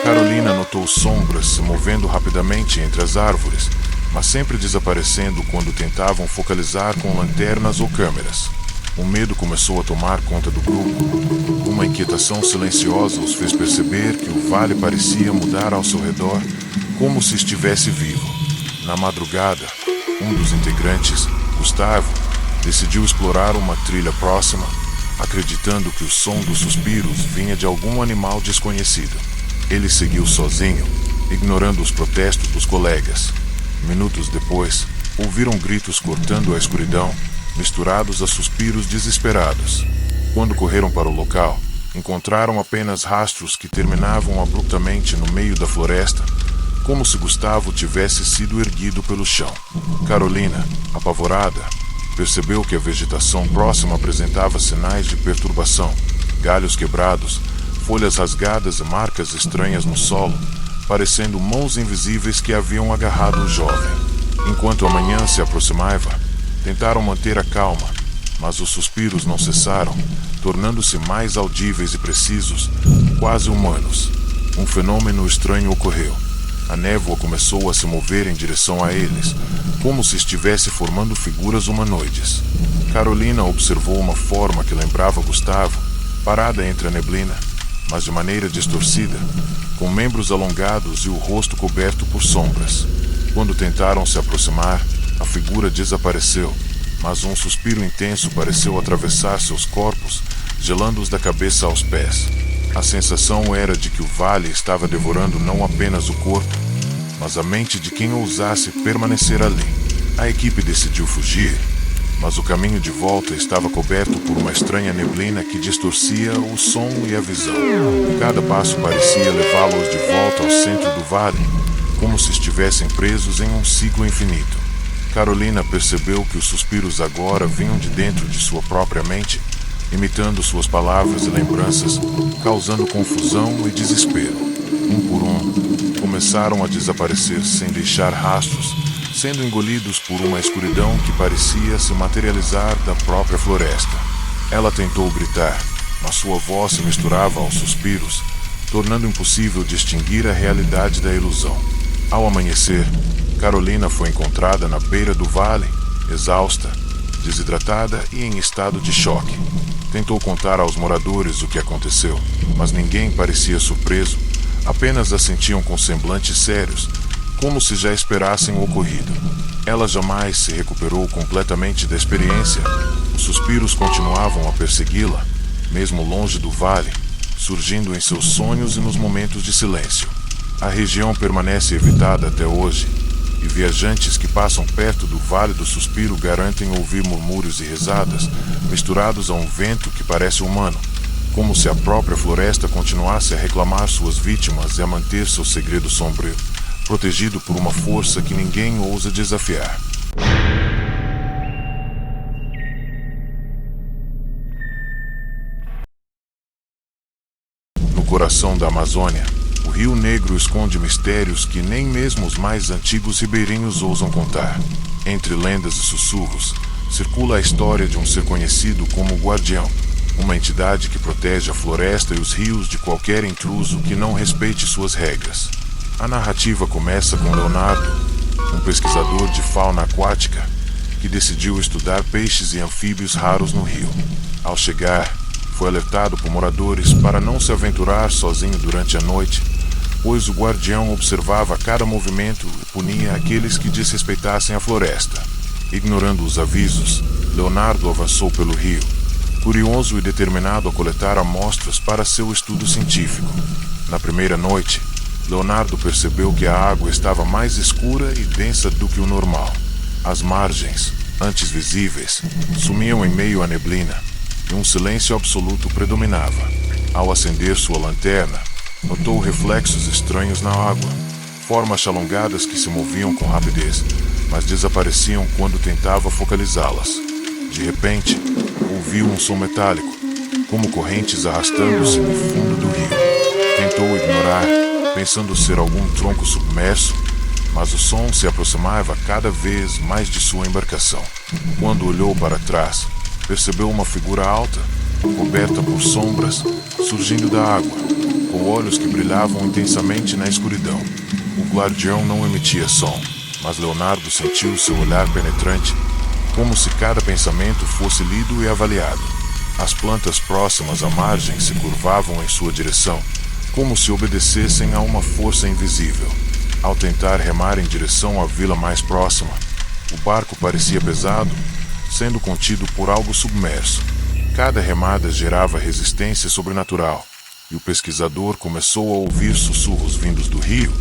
Carolina notou sombras se movendo rapidamente entre as árvores, mas sempre desaparecendo quando tentavam focalizar com lanternas ou câmeras. O medo começou a tomar conta do grupo. Uma inquietação silenciosa os fez perceber que o vale parecia mudar ao seu redor, como se estivesse vivo. Na madrugada, um dos integrantes, Gustavo, decidiu explorar uma trilha próxima, acreditando que o som dos suspiros vinha de algum animal desconhecido. Ele seguiu sozinho, ignorando os protestos dos colegas. Minutos depois, ouviram gritos cortando a escuridão, misturados a suspiros desesperados. Quando correram para o local, encontraram apenas rastros que terminavam abruptamente no meio da floresta, como se Gustavo tivesse sido erguido pelo chão. Carolina, apavorada, percebeu que a vegetação próxima apresentava sinais de perturbação, galhos quebrados, folhas rasgadas e marcas estranhas no solo, parecendo mãos invisíveis que haviam agarrado o jovem. Enquanto a manhã se aproximava, tentaram manter a calma, mas os suspiros não cessaram, tornando-se mais audíveis e precisos, quase humanos. Um fenômeno estranho ocorreu. A névoa começou a se mover em direção a eles, como se estivesse formando figuras humanoides. Carolina observou uma forma que lembrava Gustavo, parada entre a neblina, mas de maneira distorcida, com membros alongados e o rosto coberto por sombras. Quando tentaram se aproximar, a figura desapareceu, mas um suspiro intenso pareceu atravessar seus corpos, gelando-os da cabeça aos pés. A sensação era de que o vale estava devorando não apenas o corpo, mas a mente de quem ousasse permanecer ali. A equipe decidiu fugir, mas o caminho de volta estava coberto por uma estranha neblina que distorcia o som e a visão. Cada passo parecia levá-los de volta ao centro do vale, como se estivessem presos em um ciclo infinito. Carolina percebeu que os suspiros agora vinham de dentro de sua própria mente, imitando suas palavras e lembranças, causando confusão e desespero. Um por um, começaram a desaparecer sem deixar rastros, sendo engolidos por uma escuridão que parecia se materializar da própria floresta. Ela tentou gritar, mas sua voz se misturava aos suspiros, tornando impossível distinguir a realidade da ilusão. Ao amanhecer, Carolina foi encontrada na beira do vale, exausta, desidratada e em estado de choque. Tentou contar aos moradores o que aconteceu, mas ninguém parecia surpreso, apenas a sentiam com semblantes sérios, como se já esperassem o ocorrido. Ela jamais se recuperou completamente da experiência. Os suspiros continuavam a persegui-la, mesmo longe do vale, surgindo em seus sonhos e nos momentos de silêncio. A região permanece evitada até hoje, e viajantes que passam perto do Vale do Suspiro garantem ouvir murmúrios e risadas, misturados a um vento que parece humano, como se a própria floresta continuasse a reclamar suas vítimas e a manter seu segredo sombrio, protegido por uma força que ninguém ousa desafiar. No coração da Amazônia, o Rio Negro esconde mistérios que nem mesmo os mais antigos ribeirinhos ousam contar. Entre lendas e sussurros, circula a história de um ser conhecido como o Guardião, uma entidade que protege a floresta e os rios de qualquer intruso que não respeite suas regras. A narrativa começa com Leonardo, um pesquisador de fauna aquática, que decidiu estudar peixes e anfíbios raros no rio. Ao chegar, foi alertado por moradores para não se aventurar sozinho durante a noite, pois o guardião observava cada movimento e punia aqueles que desrespeitassem a floresta. Ignorando os avisos, Leonardo avançou pelo rio, curioso e determinado a coletar amostras para seu estudo científico. Na primeira noite, Leonardo percebeu que a água estava mais escura e densa do que o normal. As margens, antes visíveis, sumiam em meio à neblina, e um silêncio absoluto predominava. Ao acender sua lanterna, notou reflexos estranhos na água, formas alongadas que se moviam com rapidez, mas desapareciam quando tentava focalizá-las. De repente, ouviu um som metálico, como correntes arrastando-se no fundo do rio. Tentou ignorar, pensando ser algum tronco submerso, mas o som se aproximava cada vez mais de sua embarcação. Quando olhou para trás, percebeu uma figura alta, coberta por sombras, surgindo da água, com olhos que brilhavam intensamente na escuridão. O guardião não emitia som, mas Leonardo sentiu seu olhar penetrante, como se cada pensamento fosse lido e avaliado. As plantas próximas à margem se curvavam em sua direção, como se obedecessem a uma força invisível. Ao tentar remar em direção à vila mais próxima, o barco parecia pesado, sendo contido por algo submerso. Cada remada gerava resistência sobrenatural, e o pesquisador começou a ouvir sussurros vindos do rio,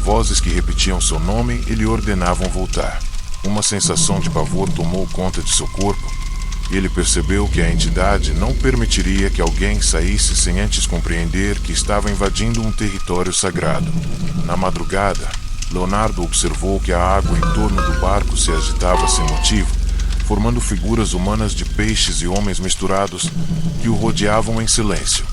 vozes que repetiam seu nome e lhe ordenavam voltar. Uma sensação de pavor tomou conta de seu corpo, e ele percebeu que a entidade não permitiria que alguém saísse sem antes compreender que estava invadindo um território sagrado. Na madrugada, Leonardo observou que a água em torno do barco se agitava sem motivo, formando figuras humanas de peixes e homens misturados que o rodeavam em silêncio.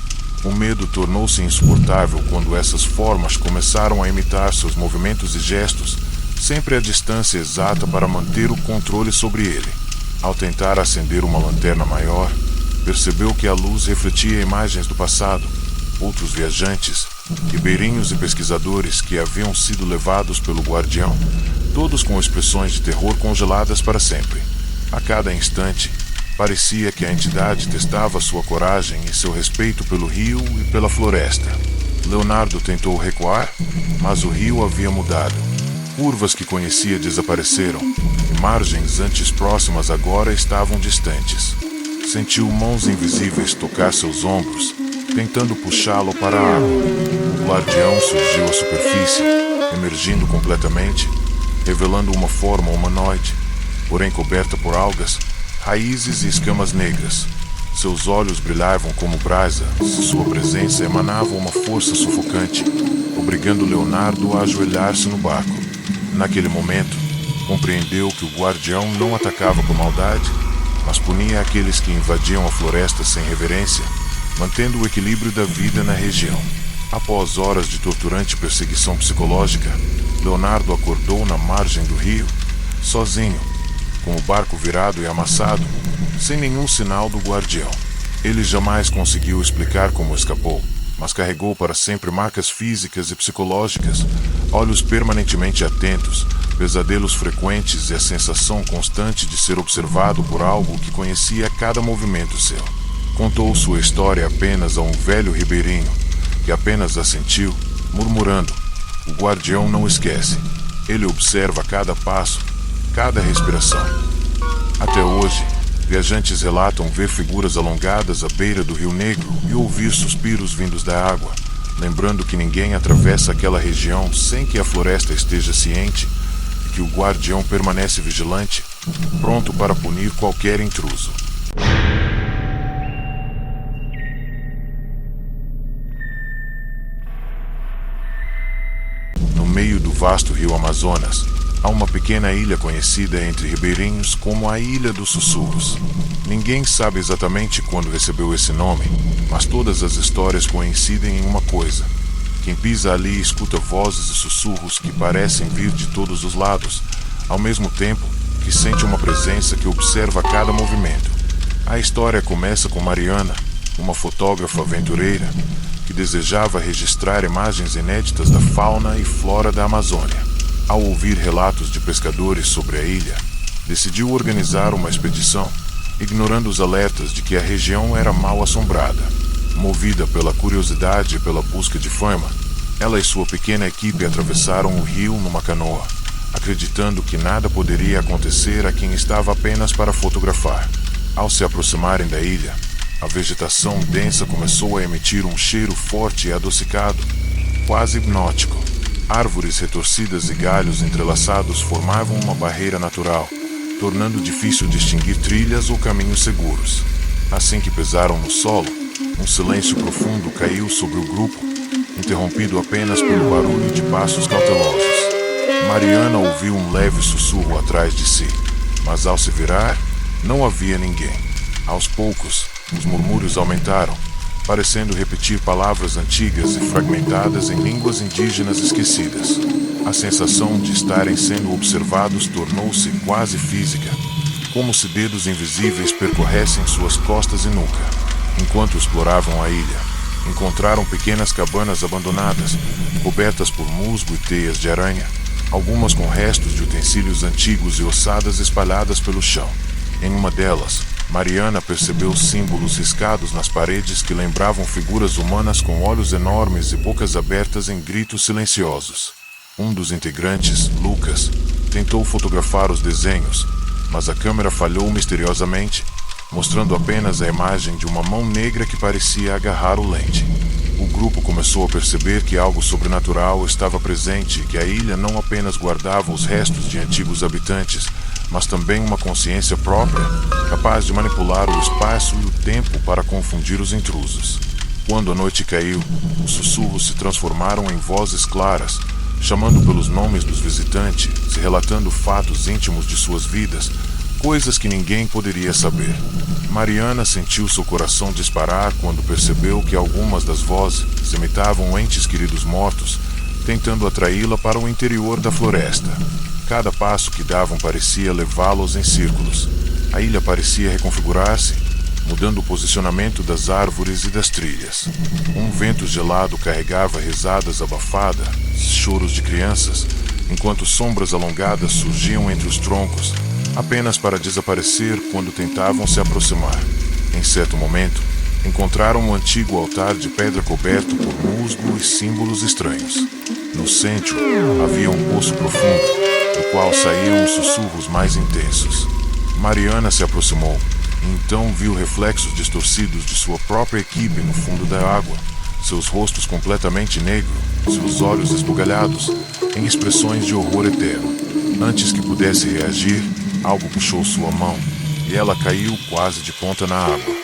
O medo tornou-se insuportável quando essas formas começaram a imitar seus movimentos e gestos, sempre à distância exata para manter o controle sobre ele. Ao tentar acender uma lanterna maior, percebeu que a luz refletia imagens do passado, outros viajantes, ribeirinhos e pesquisadores que haviam sido levados pelo guardião, todos com expressões de terror congeladas para sempre. A cada instante, parecia que a entidade testava sua coragem e seu respeito pelo rio e pela floresta. Leonardo tentou recuar, mas o rio havia mudado. Curvas que conhecia desapareceram, e margens antes próximas agora estavam distantes. Sentiu mãos invisíveis tocar seus ombros, tentando puxá-lo para a água. O guardião surgiu à superfície, emergindo completamente, revelando uma forma humanoide, porém coberta por algas, raízes e escamas negras. Seus olhos brilhavam como brasa, sua presença emanava uma força sufocante, obrigando Leonardo a ajoelhar-se no barco. Naquele momento, compreendeu que o guardião não atacava por maldade, mas punia aqueles que invadiam a floresta sem reverência, mantendo o equilíbrio da vida na região. Após horas de torturante perseguição psicológica, Leonardo acordou na margem do rio, sozinho, com o barco virado e amassado, sem nenhum sinal do guardião. Ele jamais conseguiu explicar como escapou, mas carregou para sempre marcas físicas e psicológicas, olhos permanentemente atentos, pesadelos frequentes e a sensação constante de ser observado por algo que conhecia cada movimento seu. Contou sua história apenas a um velho ribeirinho, que apenas assentiu, murmurando: "O guardião não esquece. Ele observa cada passo, cada respiração." Até hoje, viajantes relatam ver figuras alongadas à beira do Rio Negro e ouvir suspiros vindos da água, lembrando que ninguém atravessa aquela região sem que a floresta esteja ciente e que o guardião permanece vigilante, pronto para punir qualquer intruso. No meio do vasto rio Amazonas, há uma pequena ilha conhecida entre ribeirinhos como a Ilha dos Sussurros. Ninguém sabe exatamente quando recebeu esse nome, mas todas as histórias coincidem em uma coisa: quem pisa ali escuta vozes e sussurros que parecem vir de todos os lados, ao mesmo tempo que sente uma presença que observa cada movimento. A história começa com Mariana, uma fotógrafa aventureira, que desejava registrar imagens inéditas da fauna e flora da Amazônia. Ao ouvir relatos de pescadores sobre a ilha, decidiu organizar uma expedição, ignorando os alertas de que a região era mal assombrada. Movida pela curiosidade e pela busca de fama, Ela e sua pequena equipe atravessaram o rio numa canoa, acreditando que nada poderia acontecer a quem estava apenas para fotografar. Ao se aproximarem da ilha, a vegetação densa começou a emitir um cheiro forte e adocicado, quase hipnótico. Árvores retorcidas e galhos entrelaçados formavam uma barreira natural, tornando difícil distinguir trilhas ou caminhos seguros. Assim que pisaram no solo, um silêncio profundo caiu sobre o grupo, interrompido apenas pelo barulho de passos cautelosos. Mariana ouviu um leve sussurro atrás de si, mas ao se virar, não havia ninguém. Aos poucos, os murmúrios aumentaram, parecendo repetir palavras antigas e fragmentadas em línguas indígenas esquecidas. A sensação de estarem sendo observados tornou-se quase física, como se dedos invisíveis percorressem suas costas e nuca. Enquanto exploravam a ilha, encontraram pequenas cabanas abandonadas, cobertas por musgo e teias de aranha, algumas com restos de utensílios antigos e ossadas espalhadas pelo chão. Em uma delas, Mariana percebeu símbolos riscados nas paredes que lembravam figuras humanas com olhos enormes e bocas abertas em gritos silenciosos. Um dos integrantes, Lucas, tentou fotografar os desenhos, mas a câmera falhou misteriosamente, mostrando apenas a imagem de uma mão negra que parecia agarrar o lente. O grupo começou a perceber que algo sobrenatural estava presente e que a ilha não apenas guardava os restos de antigos habitantes, mas também uma consciência própria, capaz de manipular o espaço e o tempo para confundir os intrusos. Quando a noite caiu, os sussurros se transformaram em vozes claras, chamando pelos nomes dos visitantes e relatando fatos íntimos de suas vidas, coisas que ninguém poderia saber. Mariana sentiu seu coração disparar quando percebeu que algumas das vozes imitavam entes queridos mortos, tentando atraí-la para o interior da floresta. Cada passo que davam parecia levá-los em círculos. A ilha parecia reconfigurar-se, mudando o posicionamento das árvores e das trilhas. Um vento gelado carregava risadas abafadas, choros de crianças, enquanto sombras alongadas surgiam entre os troncos, apenas para desaparecer quando tentavam se aproximar. Em certo momento, encontraram um antigo altar de pedra coberto por musgo e símbolos estranhos. No centro, havia um poço profundo, do qual saíam os sussurros mais intensos. Mariana se aproximou, e então viu reflexos distorcidos de sua própria equipe no fundo da água, seus rostos completamente negros, seus olhos esbugalhados, em expressões de horror eterno. Antes que pudesse reagir, algo puxou sua mão, e ela caiu quase de ponta na água.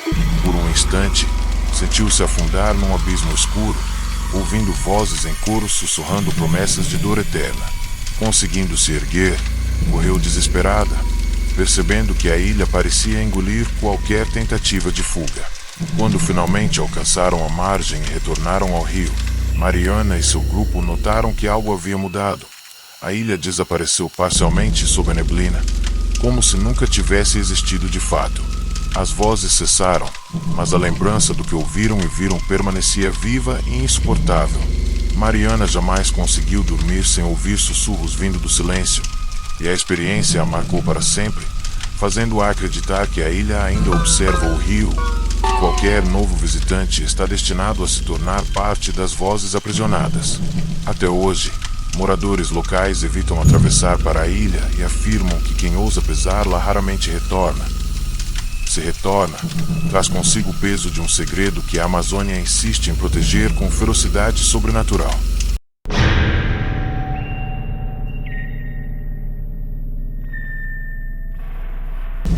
Por um instante, sentiu-se afundar num abismo escuro, ouvindo vozes em coro sussurrando promessas de dor eterna. Conseguindo se erguer, correu desesperada, percebendo que a ilha parecia engolir qualquer tentativa de fuga. Quando finalmente alcançaram a margem e retornaram ao rio, Mariana e seu grupo notaram que algo havia mudado. A ilha desapareceu parcialmente sob a neblina, como se nunca tivesse existido de fato. As vozes cessaram, mas a lembrança do que ouviram e viram permanecia viva e insuportável. Mariana jamais conseguiu dormir sem ouvir sussurros vindo do silêncio, e a experiência a marcou para sempre, fazendo-a acreditar que a ilha ainda observa o rio, que qualquer novo visitante está destinado a se tornar parte das vozes aprisionadas. Até hoje, moradores locais evitam atravessar para a ilha e afirmam que quem ousa pisá-la raramente retorna. Se retorna, traz consigo o peso de um segredo que a Amazônia insiste em proteger com ferocidade sobrenatural.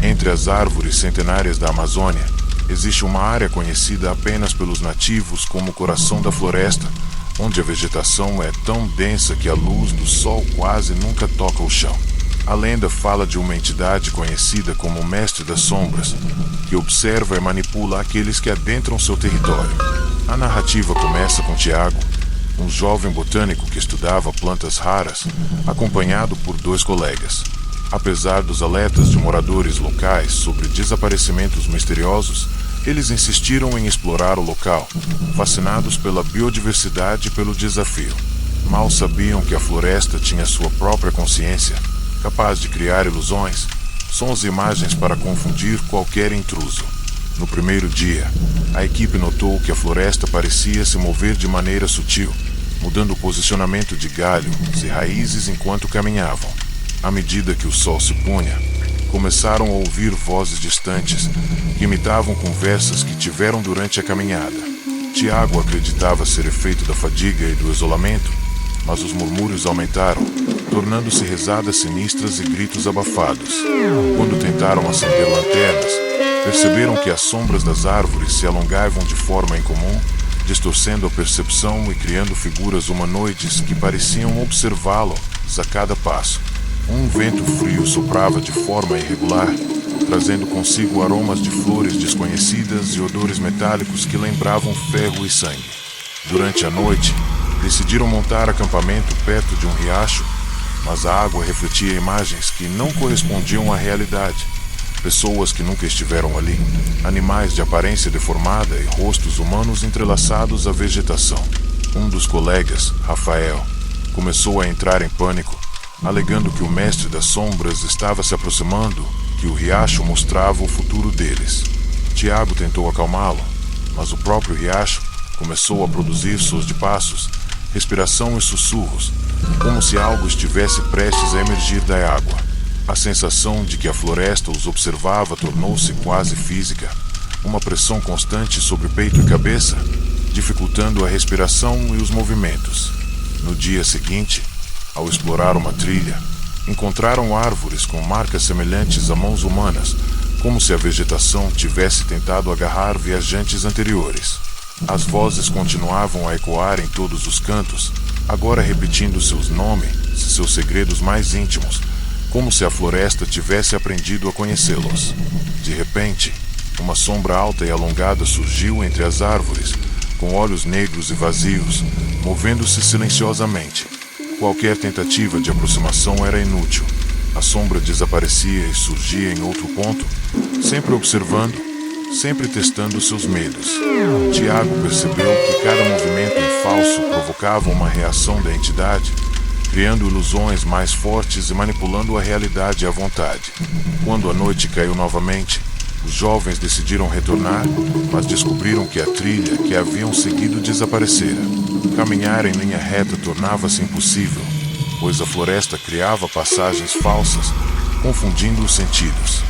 Entre as árvores centenárias da Amazônia, existe uma área conhecida apenas pelos nativos como o coração da floresta, onde a vegetação é tão densa que a luz do sol quase nunca toca o chão. A lenda fala de uma entidade conhecida como o Mestre das Sombras, que observa e manipula aqueles que adentram seu território. A narrativa começa com Tiago, um jovem botânico que estudava plantas raras, acompanhado por 2 colegas. Apesar dos alertas de moradores locais sobre desaparecimentos misteriosos, eles insistiram em explorar o local, fascinados pela biodiversidade e pelo desafio. Mal sabiam que a floresta tinha sua própria consciência, capaz de criar ilusões, sons e imagens para confundir qualquer intruso. No primeiro dia, a equipe notou que a floresta parecia se mover de maneira sutil, mudando o posicionamento de galhos e raízes enquanto caminhavam. À medida que o sol se punha, começaram a ouvir vozes distantes que imitavam conversas que tiveram durante a caminhada. Tiago acreditava ser efeito da fadiga e do isolamento, mas os murmúrios aumentaram, tornando-se risadas sinistras e gritos abafados. Quando tentaram acender lanternas, perceberam que as sombras das árvores se alongavam de forma incomum, distorcendo a percepção e criando figuras humanoides que pareciam observá-los a cada passo. Um vento frio soprava de forma irregular, trazendo consigo aromas de flores desconhecidas e odores metálicos que lembravam ferro e sangue. Durante a noite, decidiram montar acampamento perto de um riacho, mas a água refletia imagens que não correspondiam à realidade. Pessoas que nunca estiveram ali, animais de aparência deformada e rostos humanos entrelaçados à vegetação. Um dos colegas, Rafael, começou a entrar em pânico, alegando que o mestre das sombras estava se aproximando, que o riacho mostrava o futuro deles. Tiago tentou acalmá-lo, mas o próprio riacho começou a produzir sons de passos, respiração e sussurros, como se algo estivesse prestes a emergir da água. A sensação de que a floresta os observava tornou-se quase física, uma pressão constante sobre peito e cabeça, dificultando a respiração e os movimentos. No dia seguinte, ao explorar uma trilha, encontraram árvores com marcas semelhantes a mãos humanas, como se a vegetação tivesse tentado agarrar viajantes anteriores. As vozes continuavam a ecoar em todos os cantos, agora repetindo seus nomes e seus segredos mais íntimos, como se a floresta tivesse aprendido a conhecê-los. De repente, uma sombra alta e alongada surgiu entre as árvores, com olhos negros e vazios, movendo-se silenciosamente. Qualquer tentativa de aproximação era inútil. A sombra desaparecia e surgia em outro ponto, sempre observando, sempre testando seus medos. Tiago percebeu que cada movimento em falso provocava uma reação da entidade, criando ilusões mais fortes e manipulando a realidade à vontade. Quando a noite caiu novamente, os jovens decidiram retornar, mas descobriram que a trilha que haviam seguido desaparecera. Caminhar em linha reta tornava-se impossível, pois a floresta criava passagens falsas, confundindo os sentidos.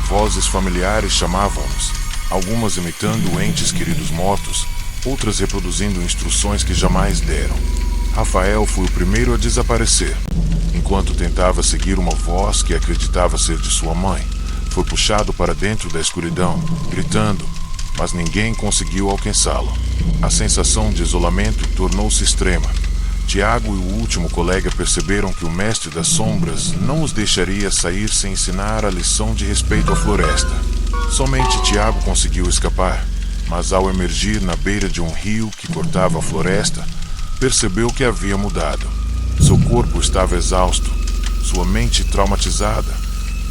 Vozes familiares chamavam-nos, algumas imitando entes queridos mortos, outras reproduzindo instruções que jamais deram. Rafael foi o primeiro a desaparecer. Enquanto tentava seguir uma voz que acreditava ser de sua mãe, foi puxado para dentro da escuridão, gritando, mas ninguém conseguiu alcançá-lo. A sensação de isolamento tornou-se extrema. Tiago e o último colega perceberam que o mestre das sombras não os deixaria sair sem ensinar a lição de respeito à floresta. Somente Tiago conseguiu escapar, mas ao emergir na beira de um rio que cortava a floresta, percebeu que havia mudado. Seu corpo estava exausto, sua mente traumatizada,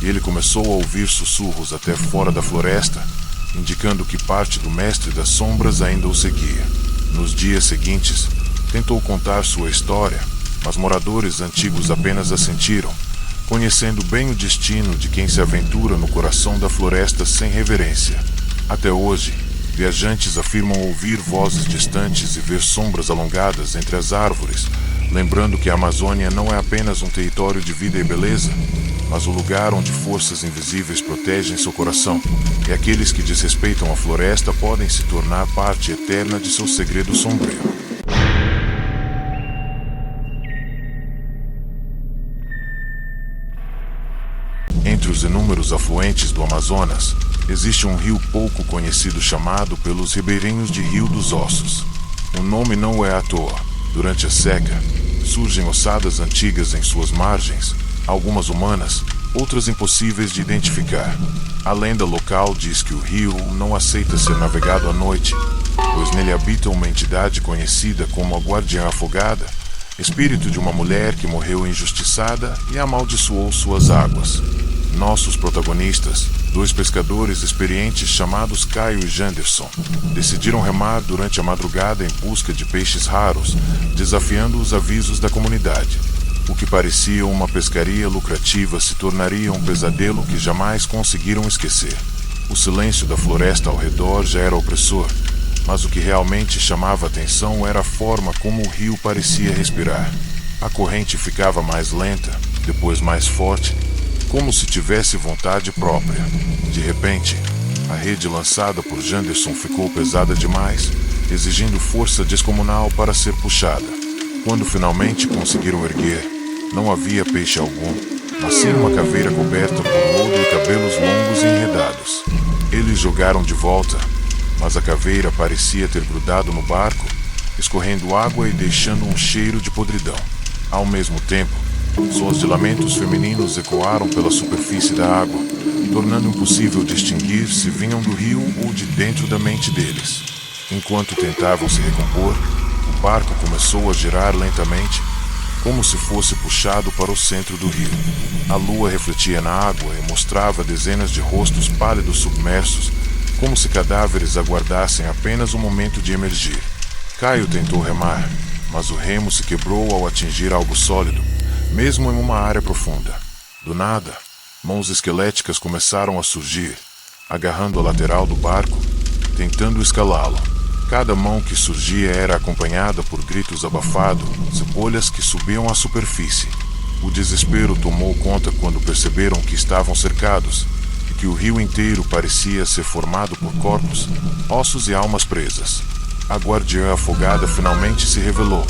e ele começou a ouvir sussurros até fora da floresta, indicando que parte do mestre das sombras ainda o seguia. Nos dias seguintes, tentou contar sua história, mas moradores antigos apenas assentiram, conhecendo bem o destino de quem se aventura no coração da floresta sem reverência. Até hoje, viajantes afirmam ouvir vozes distantes e ver sombras alongadas entre as árvores, lembrando que a Amazônia não é apenas um território de vida e beleza, mas o lugar onde forças invisíveis protegem seu coração, e aqueles que desrespeitam a floresta podem se tornar parte eterna de seu segredo sombrio. Entre os inúmeros afluentes do Amazonas, existe um rio pouco conhecido chamado pelos ribeirinhos de Rio dos Ossos. O nome não é à toa. Durante a seca, surgem ossadas antigas em suas margens, algumas humanas, outras impossíveis de identificar. A lenda local diz que o rio não aceita ser navegado à noite, pois nele habita uma entidade conhecida como a Guardiã Afogada, espírito de uma mulher que morreu injustiçada e amaldiçoou suas águas. Nossos protagonistas, dois pescadores experientes chamados Caio e Janderson, decidiram remar durante a madrugada em busca de peixes raros, desafiando os avisos da comunidade. O que parecia uma pescaria lucrativa se tornaria um pesadelo que jamais conseguiram esquecer. O silêncio da floresta ao redor já era opressor, Mas o que realmente chamava atenção era a forma como o rio parecia respirar. A corrente ficava mais lenta, depois mais forte, como se tivesse vontade própria. De repente, a rede lançada por Janderson ficou pesada demais, exigindo força descomunal para ser puxada. Quando finalmente conseguiram erguer, não havia peixe algum, mas sim uma caveira coberta por lodo e cabelos longos e enredados. Eles jogaram de volta, mas a caveira parecia ter grudado no barco, escorrendo água e deixando um cheiro de podridão. Ao mesmo tempo, sons de lamentos femininos ecoaram pela superfície da água, tornando impossível distinguir se vinham do rio ou de dentro da mente deles. Enquanto tentavam se recompor, o barco começou a girar lentamente, como se fosse puxado para o centro do rio. A lua refletia na água e mostrava dezenas de rostos pálidos submersos, como se cadáveres aguardassem apenas o momento de emergir. Caio tentou remar, mas o remo se quebrou ao atingir algo sólido, mesmo em uma área profunda. Do nada, mãos esqueléticas começaram a surgir, agarrando a lateral do barco, tentando escalá-lo. Cada mão que surgia era acompanhada por gritos abafados e bolhas que subiam à superfície. O desespero tomou conta quando perceberam que estavam cercados e que o rio inteiro parecia ser formado por corpos, ossos e almas presas. A guardiã afogada finalmente se revelou,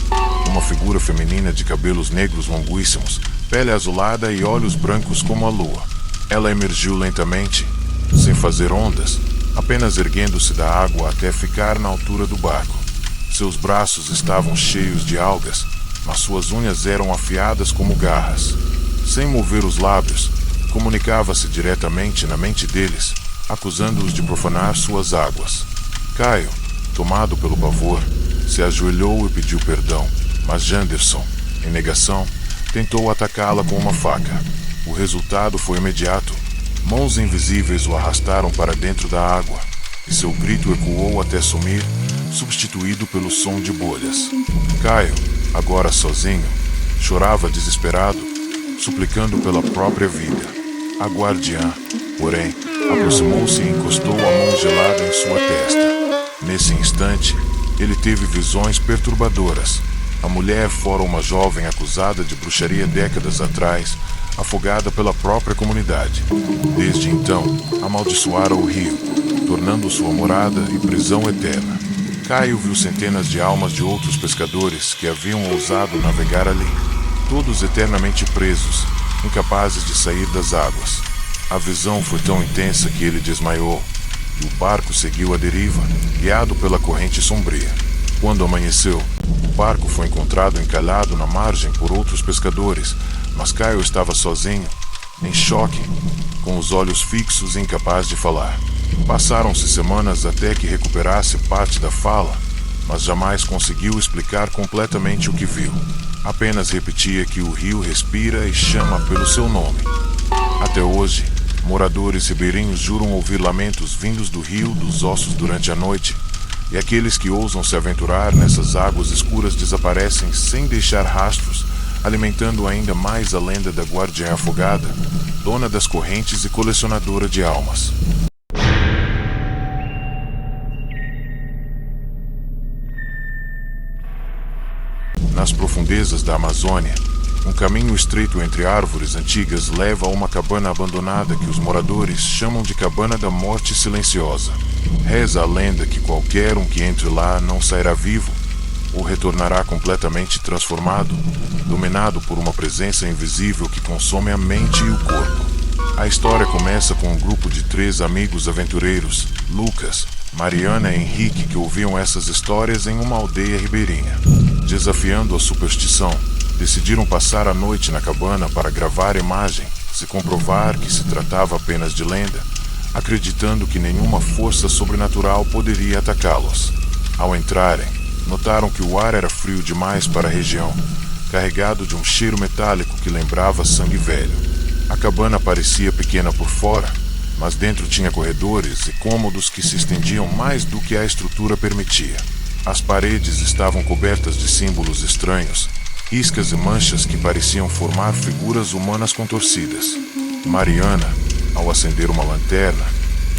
uma figura feminina de cabelos negros longuíssimos, pele azulada e olhos brancos como a lua. Ela emergiu lentamente, sem fazer ondas, apenas erguendo-se da água até ficar na altura do barco. Seus braços estavam cheios de algas, mas suas unhas eram afiadas como garras. Sem mover os lábios, comunicava-se diretamente na mente deles, acusando-os de profanar suas águas. Caio, tomado pelo pavor, se ajoelhou e pediu perdão, mas Janderson, em negação, tentou atacá-la com uma faca. O resultado foi imediato. Mãos invisíveis o arrastaram para dentro da água, e seu grito ecoou até sumir, substituído pelo som de bolhas. Caio, agora sozinho, chorava desesperado, suplicando pela própria vida. A guardiã, porém, aproximou-se e encostou a mão gelada em sua testa. Nesse instante, ele teve visões perturbadoras. A mulher fora uma jovem acusada de bruxaria décadas atrás, afogada pela própria comunidade. Desde então, amaldiçoara o rio, tornando sua morada e prisão eterna. Caio viu centenas de almas de outros pescadores que haviam ousado navegar ali, todos eternamente presos, incapazes de sair das águas. A visão foi tão intensa que ele desmaiou, e o barco seguiu à deriva, guiado pela corrente sombria. Quando amanheceu, o barco foi encontrado encalhado na margem por outros pescadores, mas Caio estava sozinho, em choque, com os olhos fixos e incapaz de falar. Passaram-se semanas até que recuperasse parte da fala, mas jamais conseguiu explicar completamente o que viu. Apenas repetia que o rio respira e chama pelo seu nome. Até hoje, moradores ribeirinhos juram ouvir lamentos vindos do rio dos ossos durante a noite, e aqueles que ousam se aventurar nessas águas escuras desaparecem sem deixar rastros, alimentando ainda mais a lenda da guardiã afogada, dona das correntes e colecionadora de almas. Nas profundezas da Amazônia, um caminho estreito entre árvores antigas leva a uma cabana abandonada que os moradores chamam de Cabana da Morte Silenciosa. Reza a lenda que qualquer um que entre lá não sairá vivo ou retornará completamente transformado, dominado por uma presença invisível que consome a mente e o corpo. A história começa com um grupo de 3 amigos aventureiros, Lucas, Mariana e Henrique, que ouviam essas histórias em uma aldeia ribeirinha. Desafiando a superstição, decidiram passar a noite na cabana para gravar imagem, se comprovar que se tratava apenas de lenda, acreditando que nenhuma força sobrenatural poderia atacá-los. Ao entrarem, notaram que o ar era frio demais para a região, carregado de um cheiro metálico que lembrava sangue velho. A cabana parecia pequena por fora, mas dentro tinha corredores e cômodos que se estendiam mais do que a estrutura permitia. As paredes estavam cobertas de símbolos estranhos, riscas e manchas que pareciam formar figuras humanas contorcidas. Mariana, ao acender uma lanterna,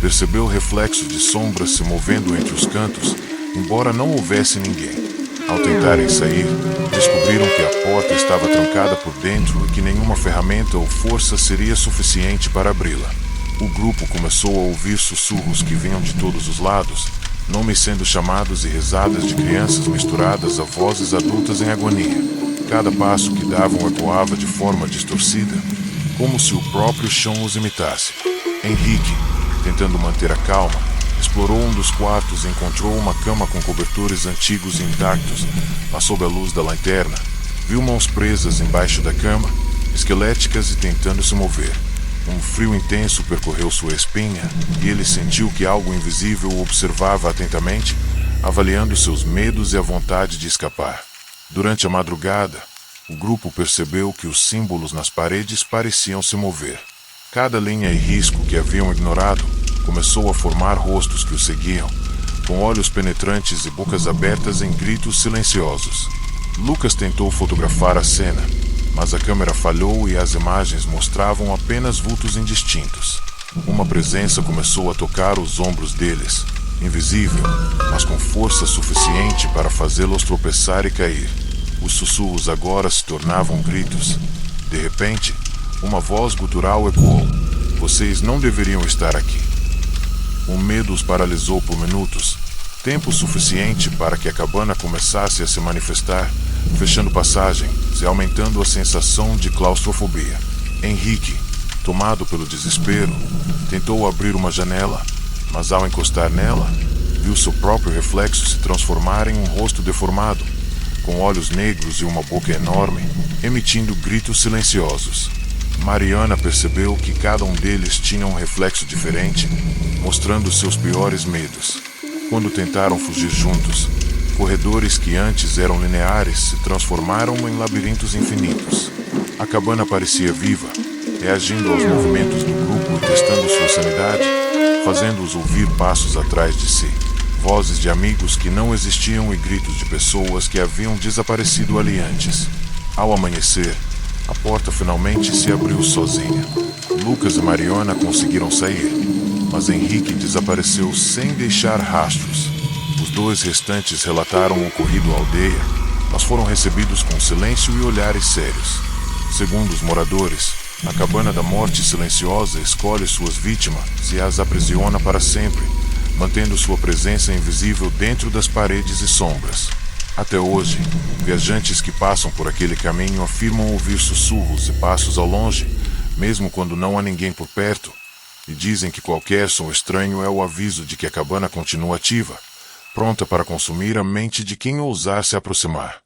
percebeu reflexos de sombras se movendo entre os cantos embora não houvesse ninguém. Ao tentarem sair, descobriram que a porta estava trancada por dentro e que nenhuma ferramenta ou força seria suficiente para abri-la. O grupo começou a ouvir sussurros que vinham de todos os lados, nomes sendo chamados e risadas de crianças misturadas a vozes adultas em agonia. Cada passo que davam ecoava de forma distorcida, como se o próprio chão os imitasse. Henrique, tentando manter a calma, explorou um dos quartos e encontrou uma cama com cobertores antigos e intactos, mas sob a luz da lanterna, viu mãos presas embaixo da cama, esqueléticas e tentando se mover. Um frio intenso percorreu sua espinha e ele sentiu que algo invisível o observava atentamente, avaliando seus medos e a vontade de escapar. Durante a madrugada, o grupo percebeu que os símbolos nas paredes pareciam se mover. Cada linha e risco que haviam ignorado começou a formar rostos que o seguiam, com olhos penetrantes e bocas abertas em gritos silenciosos. Lucas tentou fotografar a cena, mas a câmera falhou e as imagens mostravam apenas vultos indistintos. Uma presença começou a tocar os ombros deles, invisível, mas com força suficiente para fazê-los tropeçar e cair. Os sussurros agora se tornavam gritos. De repente, uma voz gutural ecoou: "Vocês não deveriam estar aqui." O medo os paralisou por minutos, tempo suficiente para que a cabana começasse a se manifestar, fechando passagens e aumentando a sensação de claustrofobia. Henrique, tomado pelo desespero, tentou abrir uma janela, mas ao encostar nela, viu seu próprio reflexo se transformar em um rosto deformado, com olhos negros e uma boca enorme, emitindo gritos silenciosos. Mariana percebeu que cada um deles tinha um reflexo diferente, mostrando seus piores medos. Quando tentaram fugir juntos, corredores que antes eram lineares se transformaram em labirintos infinitos. A cabana parecia viva, reagindo aos movimentos do grupo e testando sua sanidade, fazendo-os ouvir passos atrás de si, vozes de amigos que não existiam e gritos de pessoas que haviam desaparecido ali antes. Ao amanhecer, a porta finalmente se abriu sozinha. Lucas e Mariana conseguiram sair, mas Henrique desapareceu sem deixar rastros. Os dois restantes relataram o ocorrido à aldeia, mas foram recebidos com silêncio e olhares sérios. Segundo os moradores, a cabana da morte silenciosa escolhe suas vítimas e as aprisiona para sempre, mantendo sua presença invisível dentro das paredes e sombras. Até hoje, viajantes que passam por aquele caminho afirmam ouvir sussurros e passos ao longe, mesmo quando não há ninguém por perto, e dizem que qualquer som estranho é o aviso de que a cabana continua ativa, pronta para consumir a mente de quem ousar se aproximar.